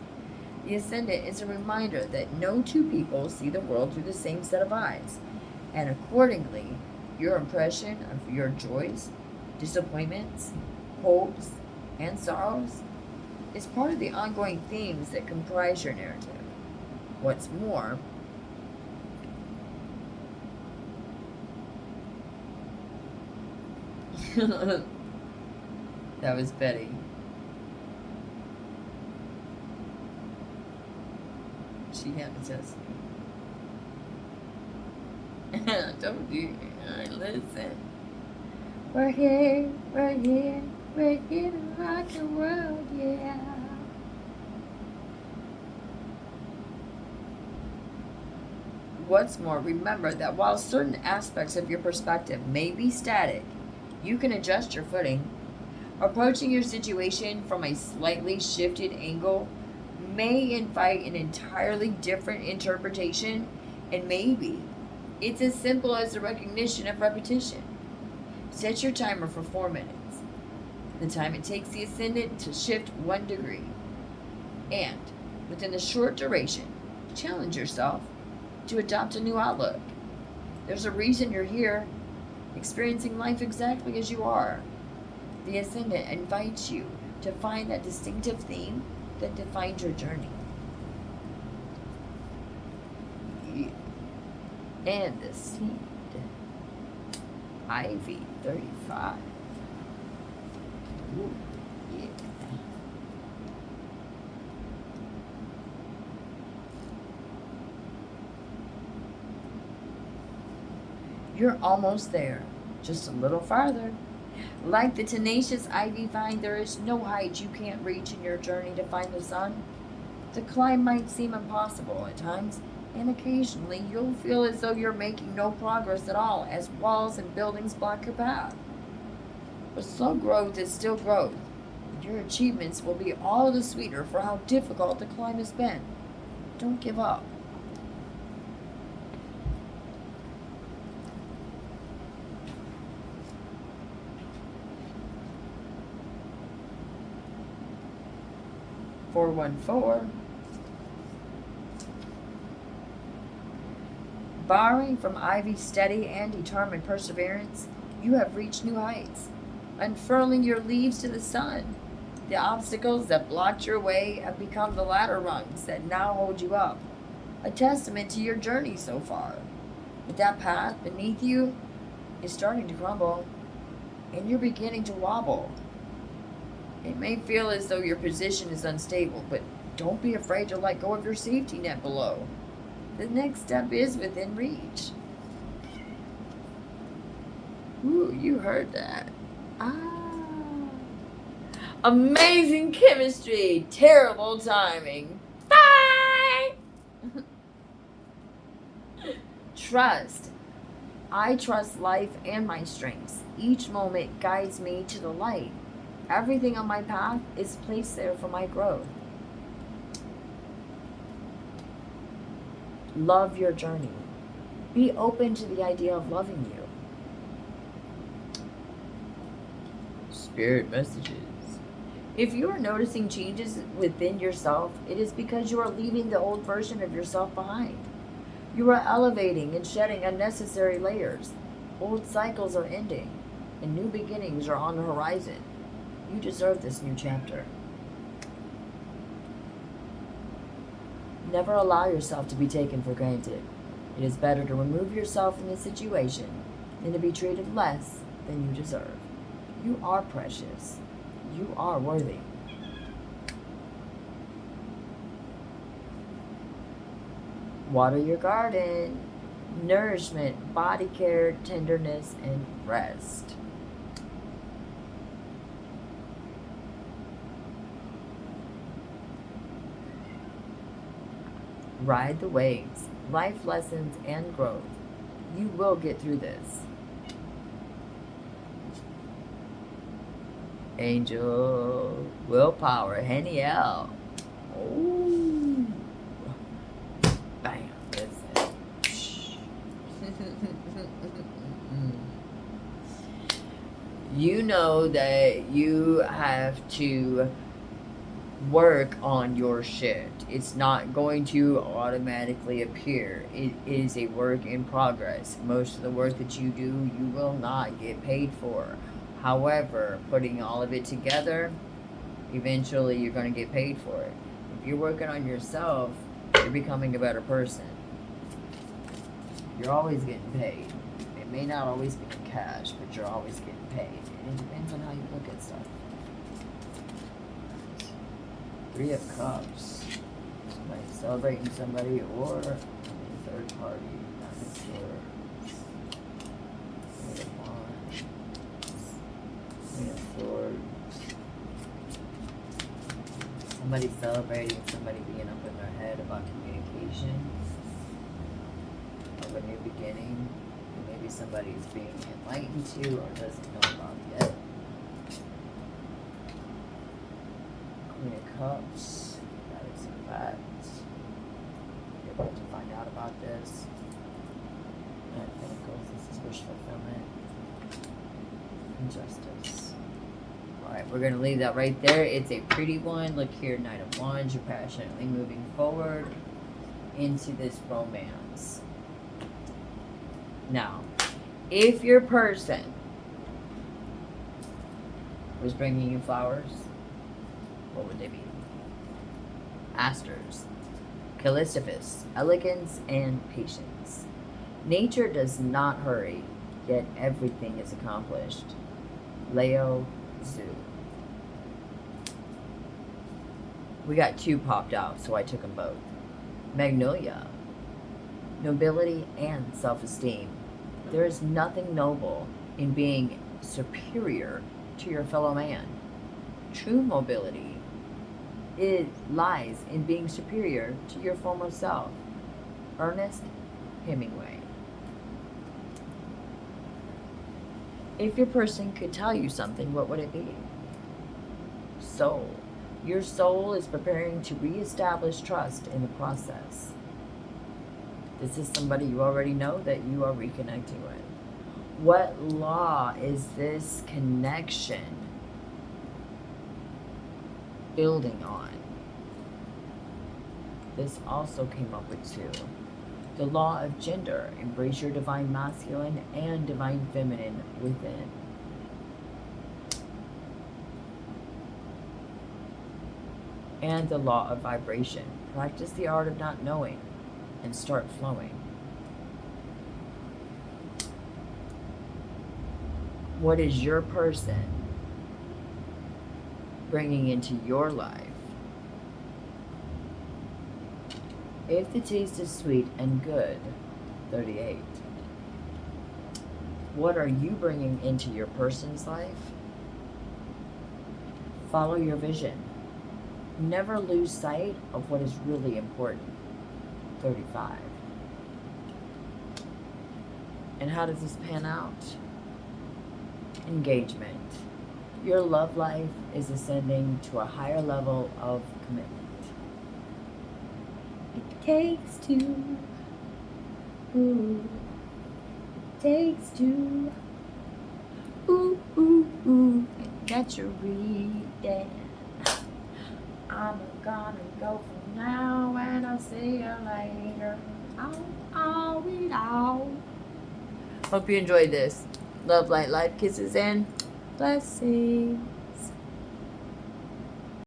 The ascendant is a reminder that no two people see the world through the same set of eyes, and accordingly, your impression of your joys, disappointments, hopes, and sorrows is part of the ongoing themes that comprise your narrative. What's more, that was Betty. She hypnotized me. Don't do it. Listen. We're here to rock the world, yeah. What's more, remember that while certain aspects of your perspective may be static, you can adjust your footing. Approaching your situation from a slightly shifted angle may invite an entirely different interpretation, and maybe it's as simple as the recognition of repetition. Set your timer for 4 minutes, the time it takes the ascendant to shift 1 degree. And within a short duration, challenge yourself to adopt a new outlook. There's a reason you're here, experiencing life exactly as you are. The ascendant invites you to find that distinctive theme that defines your journey. And the seed, Ivy 35. Ooh, yeah. You're almost there, just a little farther. Like the tenacious ivy vine, there is no height you can't reach in your journey to find the sun. The climb might seem impossible at times, and occasionally you'll feel as though you're making no progress at all as walls and buildings block your path. But slow growth is still growth, and your achievements will be all the sweeter for how difficult the climb has been. Don't give up. (414). Borrowing from Ivy's steady and determined perseverance, you have reached new heights, unfurling your leaves to the sun. The obstacles that blocked your way have become the ladder rungs that now hold you up, a testament to your journey so far. But that path beneath you is starting to crumble, and you're beginning to wobble. It may feel as though your position is unstable, but don't be afraid to let go of your safety net below. The next step is within reach. Ooh, you heard that. Amazing chemistry, terrible timing. Bye! Trust. I trust life and my strengths. Each moment guides me to the light. Everything on my path is placed there for my growth. Love your journey. Be open to the idea of loving you. Spirit messages. If you are noticing changes within yourself, it is because you are leaving the old version of yourself behind. You are elevating and shedding unnecessary layers. Old cycles are ending, and new beginnings are on the horizon. You deserve this new chapter. Never allow yourself to be taken for granted. It is better to remove yourself from the situation than to be treated less than you deserve. You are precious. You are worthy. Water your garden. Nourishment, body care, tenderness, and rest. Ride the waves, life lessons, and growth. You will get through this. Angel Willpower, Haniel. Oh, bam! Listen. You know that you have to work on your shift. It's not going to automatically appear. It is a work in progress. Most of the work that you do, you will not get paid for. However, putting all of it together, eventually you're going to get paid for it. If you're working on yourself, you're becoming a better person. You're always getting paid. It may not always be in cash, but you're always getting paid. And it depends on how you look at stuff. Three of Cups. Somebody celebrating somebody or third party. Not sure. Three of Wands. Three of Swords. Somebody celebrating, somebody being up in their head about communication. Of a new beginning. Maybe somebody's being enlightened to or doesn't know about yet. Queen of Cups. That is a fact. You're about to find out about this. Knight of Pentacles. This is wish fulfillment. Injustice. Alright, we're going to leave that right there. It's a pretty one. Look here, Knight of Wands. You're passionately moving forward into this romance. Now, if your person was bringing you flowers, what would they be? Asters, Callistophus, elegance and patience. Nature does not hurry, yet everything is accomplished. Leo, Zoo. We got two popped out, so I took them both. Magnolia, nobility and self-esteem. There is nothing noble in being superior to your fellow man. True mobility, it lies in being superior to your former self. Ernest Hemingway. If your person could tell you something, what would it be? Soul. Your soul is preparing to reestablish trust in the process. This is somebody you already know that you are reconnecting with. What law is this connection building on? This also came up with two. The law of gender. Embrace your divine masculine and divine feminine within. And the law of vibration. Practice the art of not knowing and start flowing. What is your person bringing into your life? If the taste is sweet and good, 38. What are you bringing into your person's life? Follow your vision. Never lose sight of what is really important. 35. And how does this pan out? Engagement. Your love life is ascending to a higher level of commitment. It takes two. Ooh. It takes two. Ooh, ooh, ooh. And get your reading. I'm gonna go for now and I'll see you later. Hope you enjoyed this. Love, light, life, kisses, and blessings.